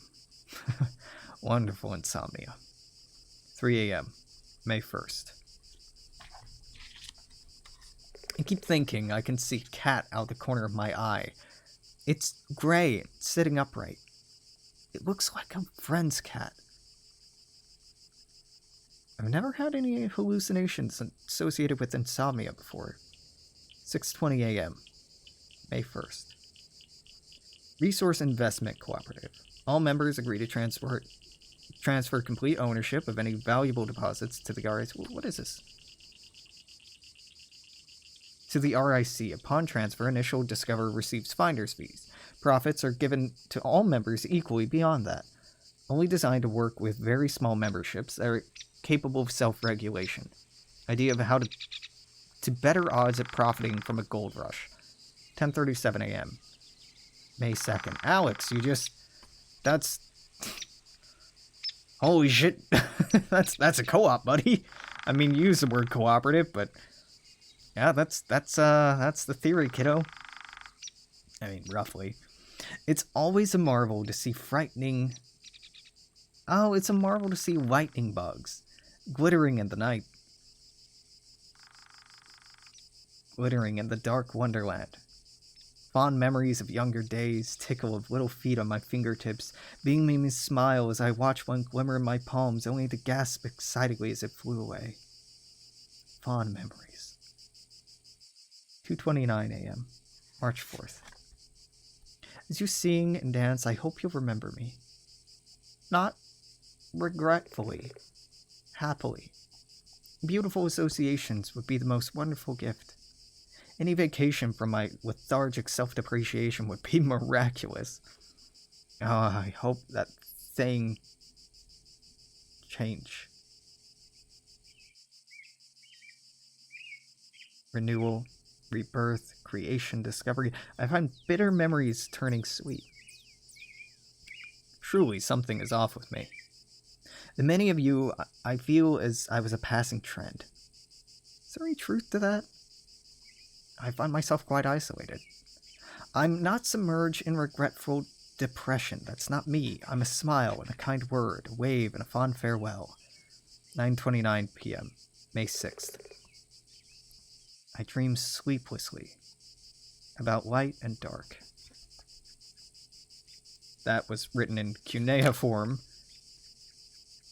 A: Wonderful insomnia. 3 a.m., May 1st. I keep thinking I can see a cat out the corner of my eye. It's gray and sitting upright. It looks like a friend's cat. I've never had any hallucinations associated with insomnia before. 6:20 a.m., May 1st. Resource Investment Cooperative. All members agree to transfer complete ownership of any valuable deposits to the RIC. What is this? To the RIC. Upon transfer, initial discoverer receives finder's fees. Profits are given to all members equally beyond that. Only designed to work with very small memberships that are capable of self-regulation. Idea of how to better odds at profiting from a gold rush. 10:37 a.m., May 2nd. Alex, that's... Holy shit. that's a co-op, buddy. I mean, you use the word cooperative, but... Yeah, that's the theory, kiddo. I mean, roughly. It's always a marvel to see frightening... Oh, it's a marvel to see lightning bugs glittering in the night. Glittering in the dark wonderland. Fond memories of younger days, tickle of little feet on my fingertips, beaming me smile as I watch one glimmer in my palms, only to gasp excitedly as it flew away. Fond memories. 2:29 a.m., March 4th. As you sing and dance, I hope you'll remember me. Not regretfully, happily. Beautiful associations would be the most wonderful gift. Any vacation from my lethargic self-depreciation would be miraculous. Oh, I hope that thing change. Renewal rebirth, creation, discovery. I find bitter memories turning sweet. Truly, something is off with me. The many of you, I feel as I was a passing trend. Is there any truth to that? I find myself quite isolated. I'm not submerged in regretful depression. That's not me. I'm a smile and a kind word, a wave and a fond farewell. 9:29 p.m., May 6th. I dream sleeplessly about light and dark. That was written in cuneiform,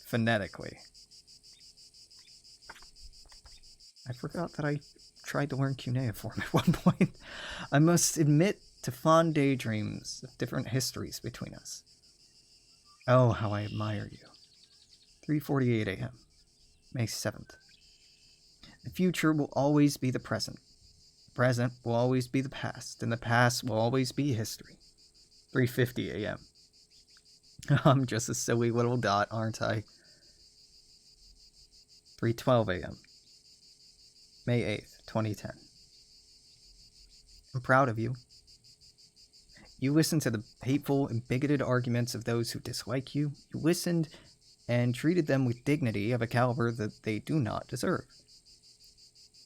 A: phonetically. I forgot that I tried to learn cuneiform at one point. I must admit to fond daydreams of different histories between us. Oh, how I admire you. 3:48 a.m., May 7th. The future will always be the present. The present will always be the past, and the past will always be history. 3:50 a.m. I'm just a silly little dot, aren't I? 3:12 a.m., May 8th, 2010. I'm proud of you. You listened to the hateful and bigoted arguments of those who dislike you. You listened and treated them with dignity of a caliber that they do not deserve.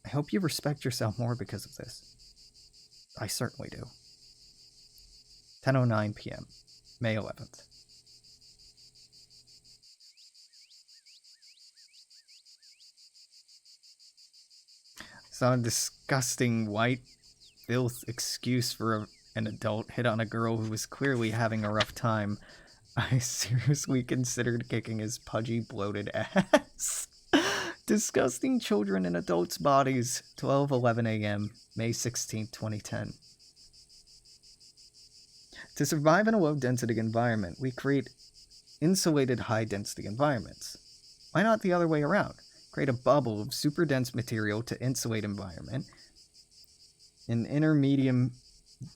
A: I hope you respect yourself more because of this. I certainly do. 10:09 p.m., May 11th. Saw a disgusting white filth excuse for an adult hit on a girl who was clearly having a rough time. I seriously considered kicking his pudgy, bloated ass. Disgusting children in adults' bodies. 12:11 a.m., May 16, 2010. To survive in a low-density environment, we create insulated high-density environments. Why not the other way around? Create a bubble of super dense material to insulate environment. An intermediate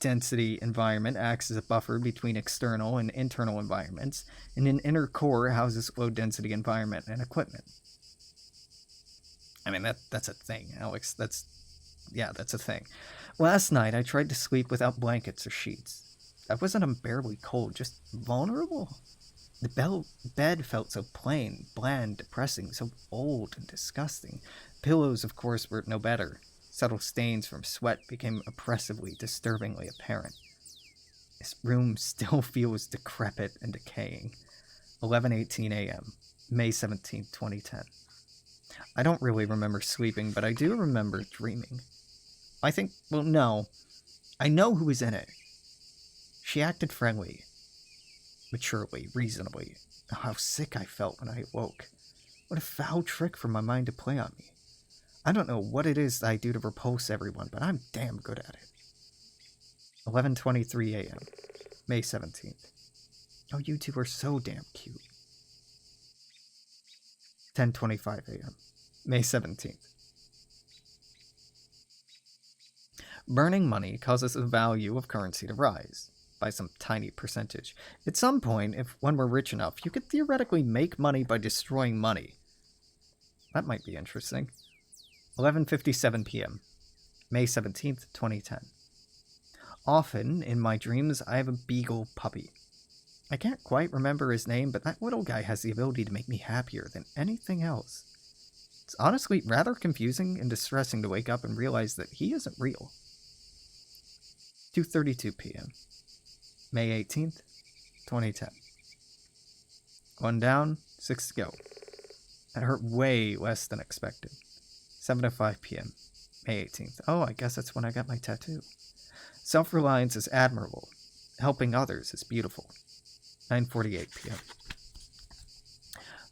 A: density environment acts as a buffer between external and internal environments, and an inner core houses low density environment and equipment. I mean, that's a thing, Alex. That's a thing. Last night, I tried to sleep without blankets or sheets. I wasn't unbearably cold, just vulnerable. The bed felt so plain, bland, depressing, so old and disgusting. Pillows, of course, were no better. Subtle stains from sweat became oppressively, disturbingly apparent. This room still feels decrepit and decaying. 11:18 a.m., May 17, 2010. I don't really remember sleeping, but I do remember dreaming. I know who was in it. She acted friendly, maturely, reasonably. Oh, how sick I felt when I awoke. What a foul trick for my mind to play on me. I don't know what it is that I do to repulse everyone, but I'm damn good at it. 11:23 a.m., May 17th. Oh, you two are so damn cute. 10:25 a.m., May 17th. Burning money causes the value of currency to rise by some tiny percentage. At some point, if one were rich enough, you could theoretically make money by destroying money. That might be interesting. 11:57 p.m., May 17th, 2010. Often, in my dreams, I have a beagle puppy. I can't quite remember his name, but that little guy has the ability to make me happier than anything else. It's honestly rather confusing and distressing to wake up and realize that he isn't real. 2:32 p.m., May 18th, 2010. 1 down, 6 to go. That hurt way less than expected. 7:05 p.m., May 18th. Oh, I guess that's when I got my tattoo. Self-reliance is admirable. Helping others is beautiful. 9:48 p.m.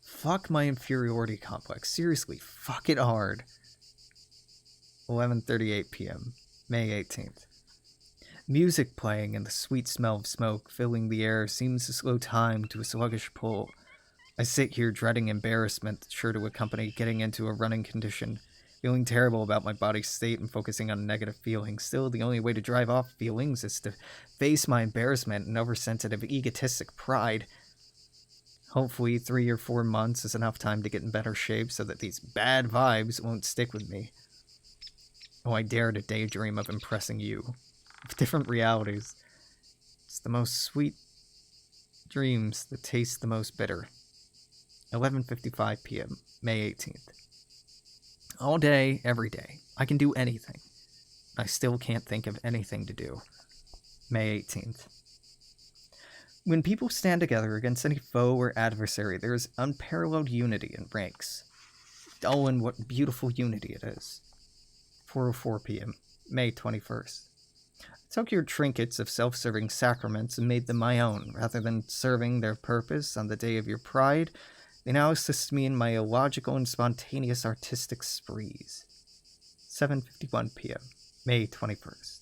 A: Fuck my inferiority complex. Seriously, fuck it hard. 11:38 p.m., May 18th. Music playing and the sweet smell of smoke filling the air seems to slow time to a sluggish pull. I sit here dreading embarrassment sure to accompany getting into a running condition, feeling terrible about my body's state and focusing on negative feelings. Still, the only way to drive off feelings is to face my embarrassment and oversensitive egotistic pride. Hopefully 3 or 4 months is enough time to get in better shape so that these bad vibes won't stick with me. Oh, I dare to daydream of impressing you with different realities. It's the most sweet dreams that taste the most bitter. 11:55 p.m., May 18th. All day, every day. I can do anything. I still can't think of anything to do. May 18th. When people stand together against any foe or adversary, there is unparalleled unity in ranks. Oh, and what beautiful unity it is. 4:04 p.m., May 21st. I took your trinkets of self-serving sacraments and made them my own. Rather than serving their purpose on the day of your pride, they now assist me in my illogical and spontaneous artistic sprees. 7:51 p.m., May 21st.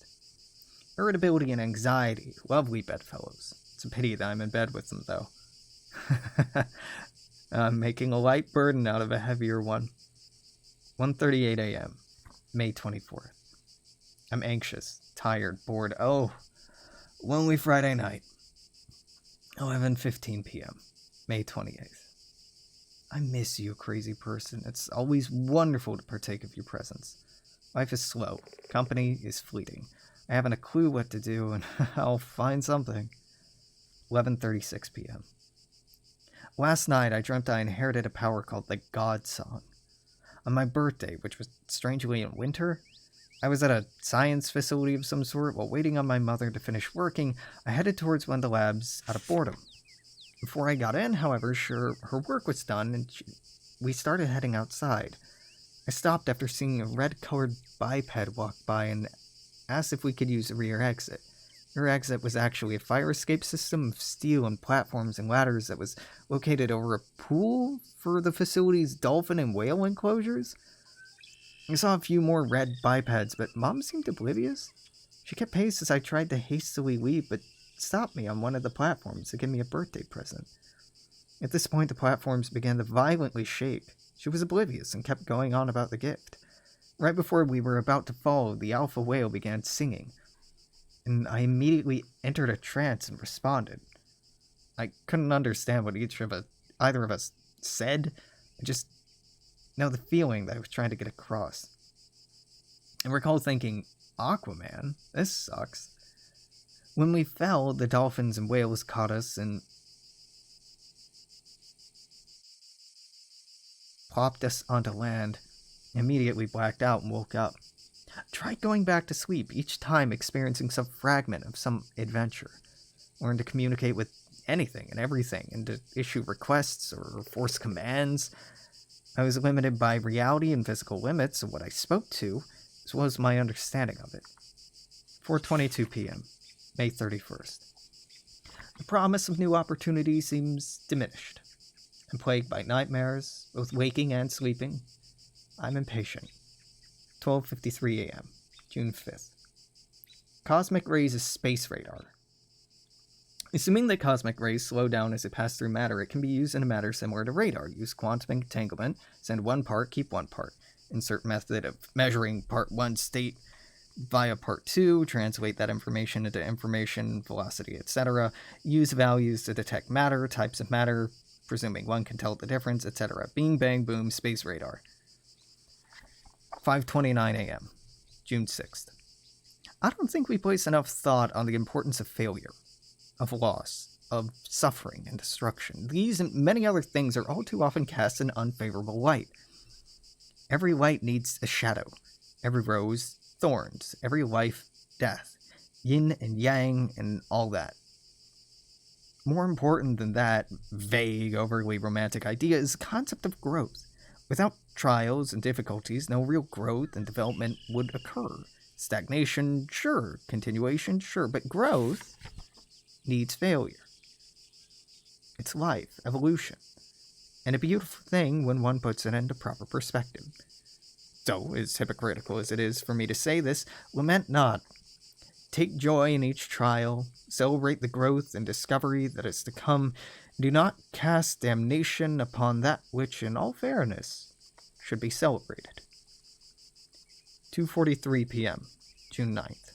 A: Irritability and anxiety, lovely bedfellows. It's a pity that I'm in bed with them, though. I'm making a light burden out of a heavier one. 1:38 a.m., May 24th. I'm anxious, tired, bored. Oh, lonely Friday night. 11:15 p.m., May 28th. I miss you, crazy person. It's always wonderful to partake of your presence. Life is slow. Company is fleeting. I haven't a clue what to do, and I'll find something. 11:36 p.m. Last night, I dreamt I inherited a power called the God Song. On my birthday, which was strangely in winter, I was at a science facility of some sort. While waiting on my mother to finish working, I headed towards one of the labs out of boredom. Before I got in, however, her work was done, and we started heading outside. I stopped after seeing a red-colored biped walk by and asked if we could use the rear exit. The rear exit was actually a fire escape system of steel and platforms and ladders that was located over a pool for the facility's dolphin and whale enclosures. I saw a few more red bipeds, but Mom seemed oblivious. She kept pace as I tried to hastily leave, but stopped me on one of the platforms to give me a birthday present. At this point, the platforms began to violently shake. She was oblivious and kept going on about the gift. Right before we were about to fall, the alpha whale began singing, and I immediately entered a trance and responded. I couldn't understand what either of us said. I just know the feeling that I was trying to get across. I recall thinking, Aquaman? This sucks. When we fell, the dolphins and whales caught us and plopped us onto land. Immediately blacked out and woke up. Tried going back to sleep, each time experiencing some fragment of some adventure. Learned to communicate with anything and everything, and to issue requests or force commands. I was limited by reality and physical limits of what I spoke to, as well as my understanding of it. 4:22 p.m., May 31st. The promise of new opportunity seems diminished. I'm plagued by nightmares, both waking and sleeping. I'm impatient. 12:53 a.m., June 5th. Cosmic rays is space radar. Assuming that cosmic rays slow down as they pass through matter, it can be used in a matter similar to radar. Use quantum entanglement, send one part, keep one part. Insert method of measuring part 1 state via part 2, translate that information into information, velocity, etc. Use values to detect matter, types of matter, presuming one can tell the difference, etc. Bing, bang, boom, space radar. 5:29 a.m., June 6th. I don't think we place enough thought on the importance of failure, of loss, of suffering and destruction. These and many other things are all too often cast in unfavorable light. Every light needs a shadow. Every rose, thorns. Every life, death. Yin and yang and all that. More important than that vague, overly romantic idea is the concept of growth. Without trials and difficulties, no real growth and development would occur. Stagnation, sure. Continuation, sure. But growth needs failure. It's life, evolution. And a beautiful thing when one puts it into proper perspective. So, as hypocritical as it is for me to say this, lament not. Take joy in each trial, celebrate the growth and discovery that is to come. Do not cast damnation upon that which, in all fairness, should be celebrated. 2:43 p.m., June 9th.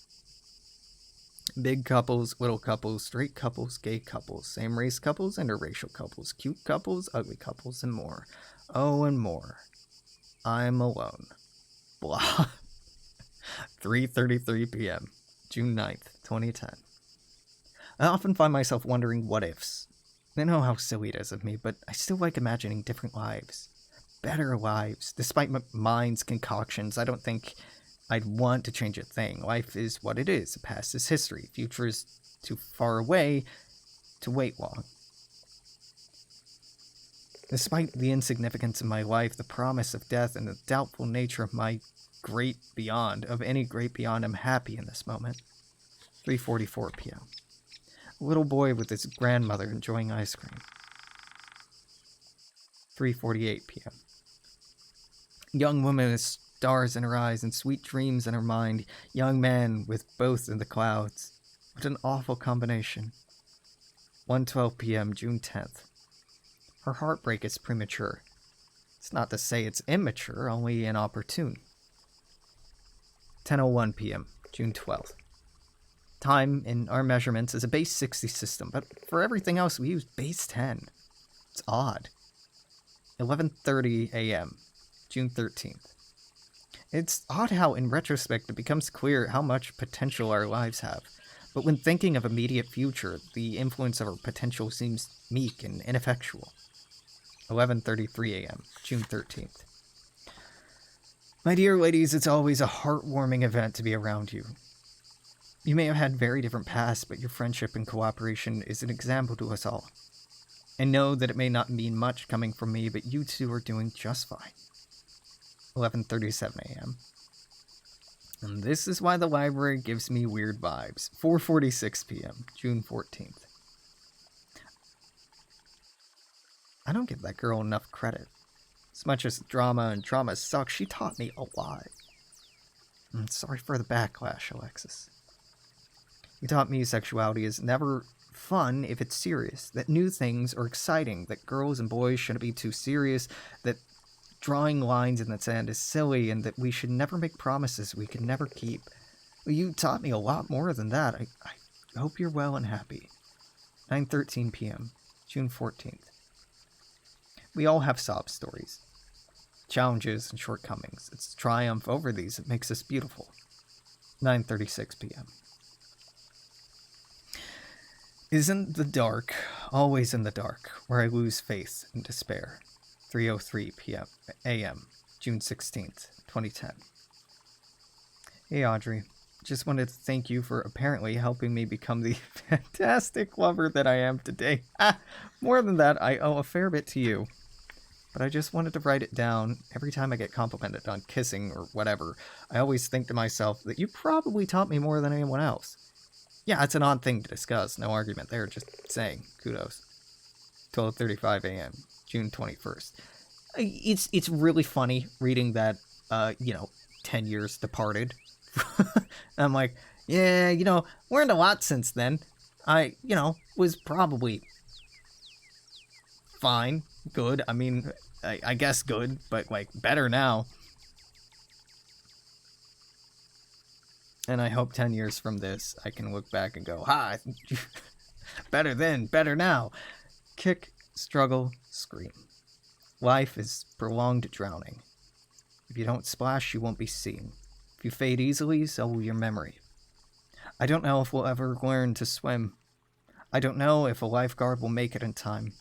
A: Big couples, little couples, straight couples, gay couples, same-race couples, interracial couples, cute couples, ugly couples, and more. Oh, and more. I'm alone. Blah. 3:33 p.m., June 9th, 2010. I often find myself wondering what ifs. I know how silly it is of me, but I still like imagining different lives. Better lives. Despite my mind's concoctions, I don't think I'd want to change a thing. Life is what it is. The past is history. Future is too far away to wait long. Despite the insignificance of my life, the promise of death, and the doubtful nature of my great beyond, of any great beyond, I'm happy in this moment. 3:44 p.m. A little boy with his grandmother enjoying ice cream. 3:48 p.m. Young woman with stars in her eyes and sweet dreams in her mind. Young man with both in the clouds. What an awful combination. 1:12 p.m., June 10th. Her heartbreak is premature. It's not to say it's immature, only inopportune. 10:01 p.m., June 12th. Time in our measurements is a base 60 system, but for everything else we use base 10. It's odd. 11:30 a.m., June 13th. It's odd how, in retrospect, it becomes clear how much potential our lives have. But when thinking of immediate future, the influence of our potential seems meek and ineffectual. 11:33 a.m., June 13th. My dear ladies, it's always a heartwarming event to be around you. You may have had very different pasts, but your friendship and cooperation is an example to us all. And know that it may not mean much coming from me, but you two are doing just fine. 11:37 a.m. And this is why the library gives me weird vibes. 4:46 p.m., June 14th. I don't give that girl enough credit. As much as drama and trauma sucks, she taught me a lot. I'm sorry for the backlash, Alexis. You taught me sexuality is never fun if it's serious, that new things are exciting, that girls and boys shouldn't be too serious, that drawing lines in the sand is silly, and that we should never make promises we can never keep. Well, you taught me a lot more than that. I hope you're well and happy. 9:13 p.m., June 14th. We all have sob stories, challenges and shortcomings. It's triumph over these that makes us beautiful. 9:36 p.m. Isn't the dark always in the dark, where I lose faith and despair? 3:03 p.m. a.m., June 16th, 2010. Hey Audrey, just wanted to thank you for apparently helping me become the fantastic lover that I am today. More than that, I owe a fair bit to you. But I just wanted to write it down. Every time I get complimented on kissing or whatever, I always think to myself that you probably taught me more than anyone else. Yeah, it's an odd thing to discuss. No argument there, just saying. Kudos. 12:35 a.m., June 21st. It's really funny reading that, 10 years departed. I'm like, yeah, learned a lot since then. I, was probably fine, good. I mean, I guess good, but, better now. And I hope 10 years from this, I can look back and go, ha, better then, better now. Kick, struggle, scream. Life is prolonged drowning. If you don't splash, you won't be seen. If you fade easily, so will your memory. I don't know if we'll ever learn to swim. I don't know if a lifeguard will make it in time.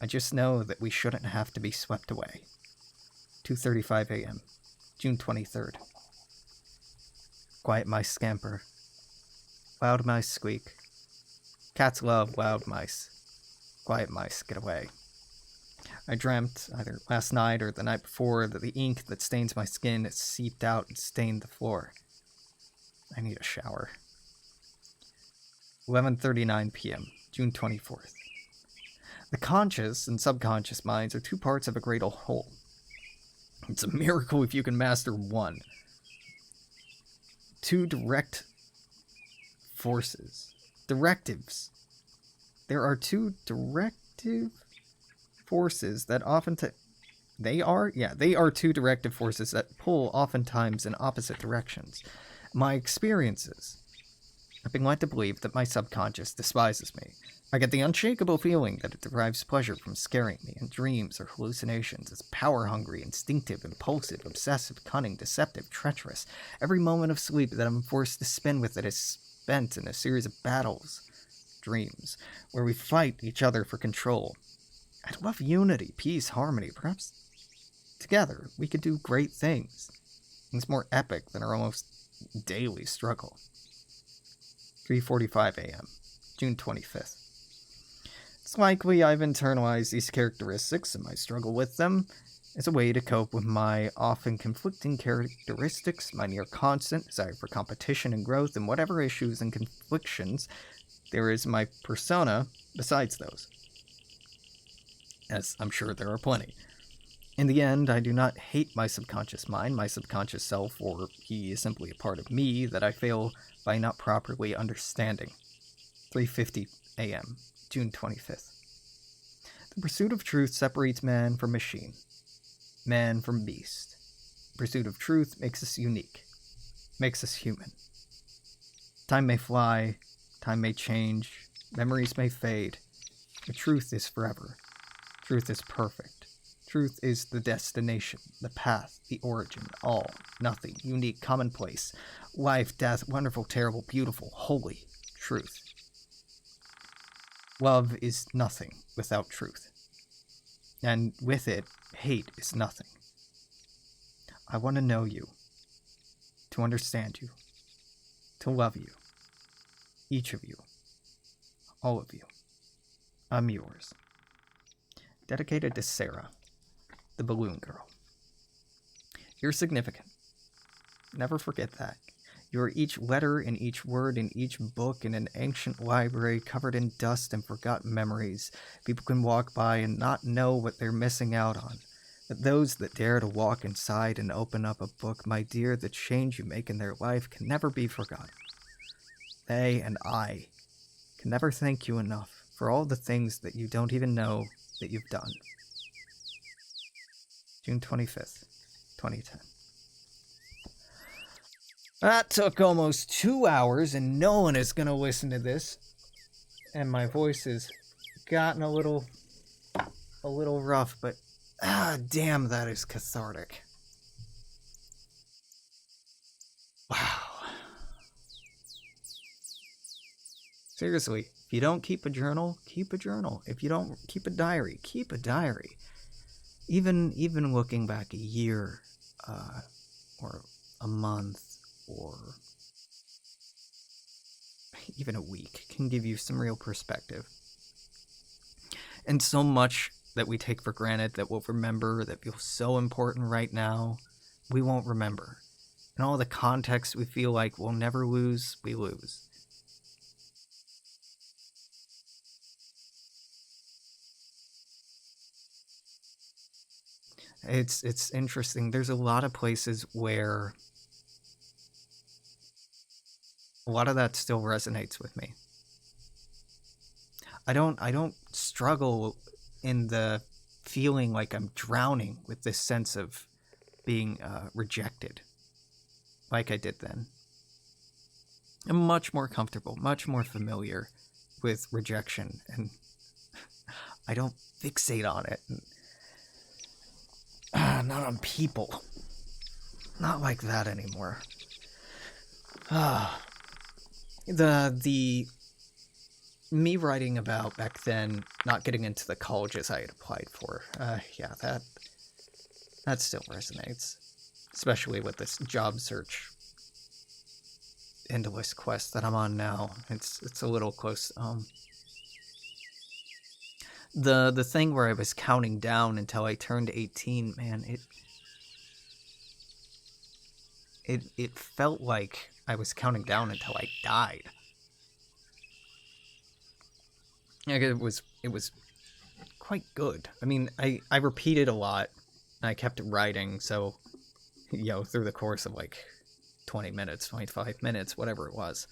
A: I just know that we shouldn't have to be swept away. 2:35 a.m., June 23rd. Quiet mice scamper. Loud mice squeak. Cats love loud mice. Quiet mice get away. I dreamt, either last night or the night before, that the ink that stains my skin has seeped out and stained the floor. I need a shower. 11:39 p.m., June 24th. The conscious and subconscious minds are two parts of a great whole. It's a miracle if you can master one. Two direct forces. Directives. There are two directive forces that often... They are two directive forces that pull oftentimes in opposite directions. My experiences I've been led to believe that my subconscious despises me. I get the unshakable feeling that it derives pleasure from scaring me in dreams or hallucinations. It's power-hungry, instinctive, impulsive, obsessive, cunning, deceptive, treacherous. Every moment of sleep that I'm forced to spend with it is spent in a series of battles, dreams, where we fight each other for control. I'd love unity, peace, harmony. Perhaps together we could do great things. Things more epic than our almost daily struggle. 3:45 a.m., June 25th. It's likely I've internalized these characteristics and my struggle with them as a way to cope with my often conflicting characteristics, my near constant desire for competition and growth, and whatever issues and conflictions there is in my persona besides those. As I'm sure there are plenty. In the end, I do not hate my subconscious mind, my subconscious self, or he is simply a part of me that I fail by not properly understanding. 3:50 a.m., June 25th. The pursuit of truth separates man from machine, man from beast. The pursuit of truth makes us unique, makes us human. Time may fly, time may change, memories may fade, but truth is forever. Truth is perfect. Truth is the destination, the path, the origin, all, nothing, unique, commonplace, life, death, wonderful, terrible, beautiful, holy, truth. Love is nothing without truth. And with it, hate is nothing. I want to know you, to understand you, to love you, each of you, all of you. I'm yours. Dedicated to Sarah, the balloon girl. You're significant. Never forget that. You are each letter and each word in each book in an ancient library covered in dust and forgotten memories. People can walk by and not know what they're missing out on. But those that dare to walk inside and open up a book, my dear, the change you make in their life can never be forgotten. They and I can never thank you enough for all the things that you don't even know that you've done. June 25th, 2010. That took almost 2 hours, and no one is going to listen to this. And my voice has gotten a little rough, but damn, that is cathartic. Wow. Seriously, if you don't keep a journal, keep a journal. If you don't keep a diary, keep a diary. Even looking back a year, or a month, or even a week can give you some real perspective. And so much that we take for granted that we'll remember, that feels so important right now, we won't remember. And all the context we feel like we'll never lose, we lose. It's interesting. There's a lot of places where a lot of that still resonates with me. I don't struggle in the feeling like I'm drowning with this sense of being rejected like I did then. I'm much more comfortable, much more familiar with rejection, and I don't fixate on it. Not on people. Not like that anymore. The me writing about back then not getting into the colleges I had applied for, yeah, that still resonates. Especially with this job search endless quest that I'm on now. It's a little close. The thing where I was counting down until I turned 18, man, it felt like I was counting down until I died. Like it was quite good. I mean, I repeated a lot, and I kept writing, so, you know, through the course of like 20 minutes, 25 minutes, whatever it was.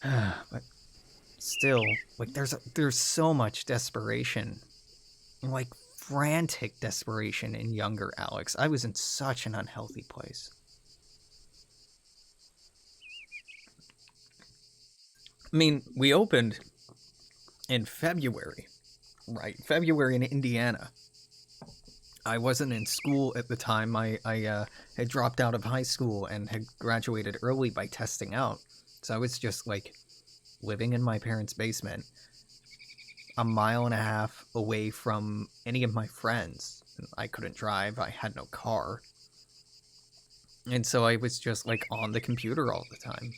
A: But still, like, there's so much desperation, like frantic desperation in younger Alex. I was in such an unhealthy place. I mean, we opened in February, right? February in Indiana. I wasn't in school at the time. I had dropped out of high school and had graduated early by testing out. So I was just like living in my parents' basement, a mile and a half away from any of my friends. I couldn't drive, I had no car. And so I was just like on the computer all the time.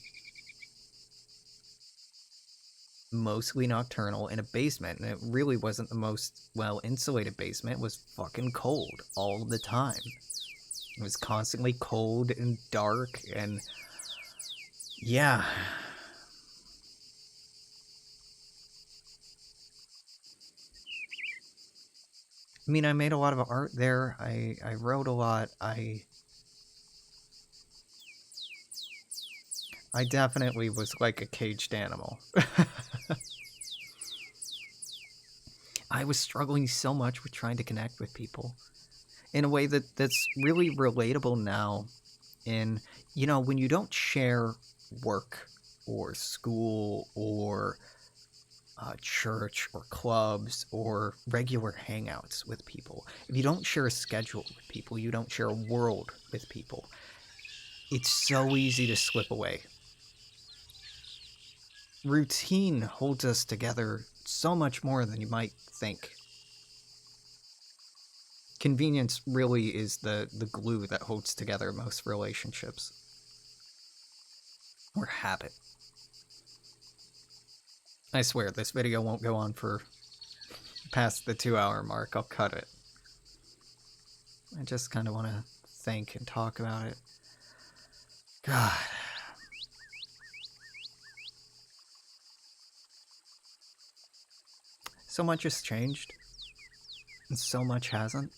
A: Mostly nocturnal in a basement, and it really wasn't the most well insulated basement. It was fucking cold all the time. It was constantly cold and dark, and yeah. I mean, I made a lot of art there. I wrote a lot. I definitely was like a caged animal. I was struggling so much with trying to connect with people in a way that's really relatable now. In, you know, when you don't share work or school or church or clubs or regular hangouts with people, if you don't share a schedule with people, you don't share a world with people, it's so easy to slip away. Routine holds us together so much more than you might think. Convenience really is the glue that holds together most relationships. Or habit. I swear, this video won't go on for past the 2-hour mark. I'll cut it. I just kind of want to think and talk about it. God. So much has changed, and so much hasn't.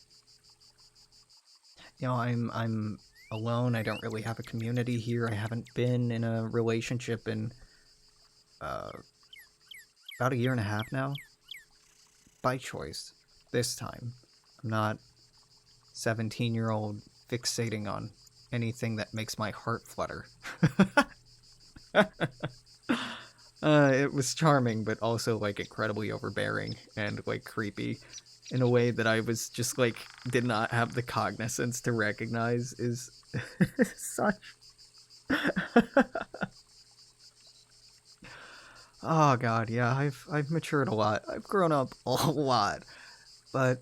A: You know, I'm alone. I don't really have a community here. I haven't been in a relationship in about a year and a half now. By choice. This time. I'm not 17-year-old fixating on anything that makes my heart flutter. It was charming, but also like incredibly overbearing and like creepy in a way that I was just like did not have the cognizance to recognize is such. Oh god, yeah, I've matured a lot. I've grown up a lot. But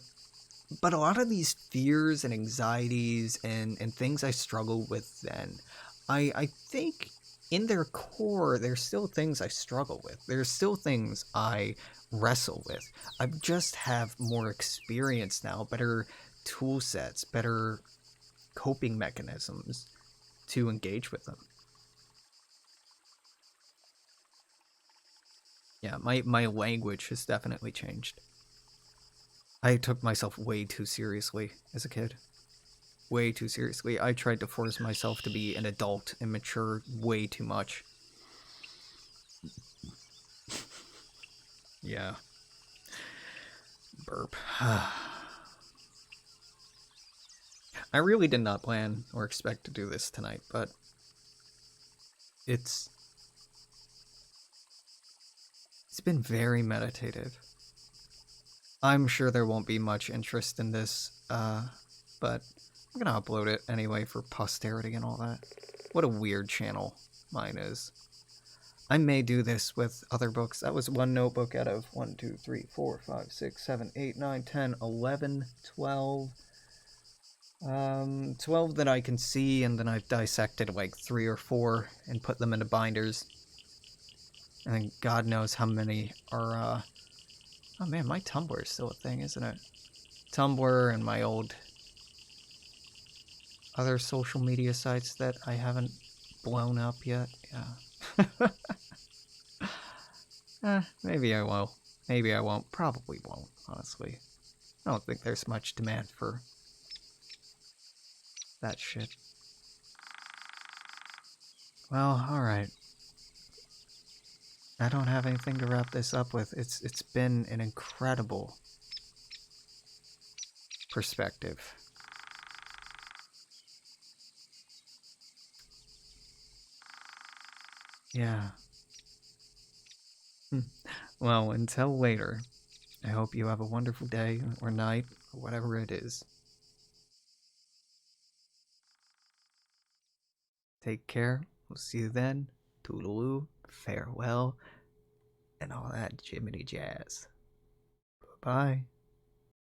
A: a lot of these fears and anxieties and things I struggled with then, I think in their core, there's still things I struggle with. There's still things I wrestle with. I just have more experience now, better tool sets, better coping mechanisms to engage with them. Yeah, my language has definitely changed. I took myself way too seriously as a kid. Way too seriously. I tried to force myself to be an adult and mature way too much. Yeah. Burp. I really did not plan or expect to do this tonight, but it's been very meditative. I'm sure there won't be much interest in this, but I'm gonna upload it anyway for posterity and all that. What a weird channel mine is. I may do this with other books. That was one notebook out of 1, 2, 3, 4, 5, 6, 7, 8, 9, 10, 11, 12. 12 that I can see, and then I've dissected like 3 or 4 and put them into binders. And God knows how many are, oh man, my Tumblr is still a thing, isn't it? Tumblr and my old other social media sites that I haven't blown up yet. Yeah. Maybe I will. Maybe I won't. Probably won't, honestly. I don't think there's much demand for that shit. Well, alright. I don't have anything to wrap this up with. It's been an incredible perspective. Yeah. Well, until later, I hope you have a wonderful day or night or whatever it is. Take care. We'll see you then. Toodaloo, farewell, and all that Jiminy Jazz. Bye bye.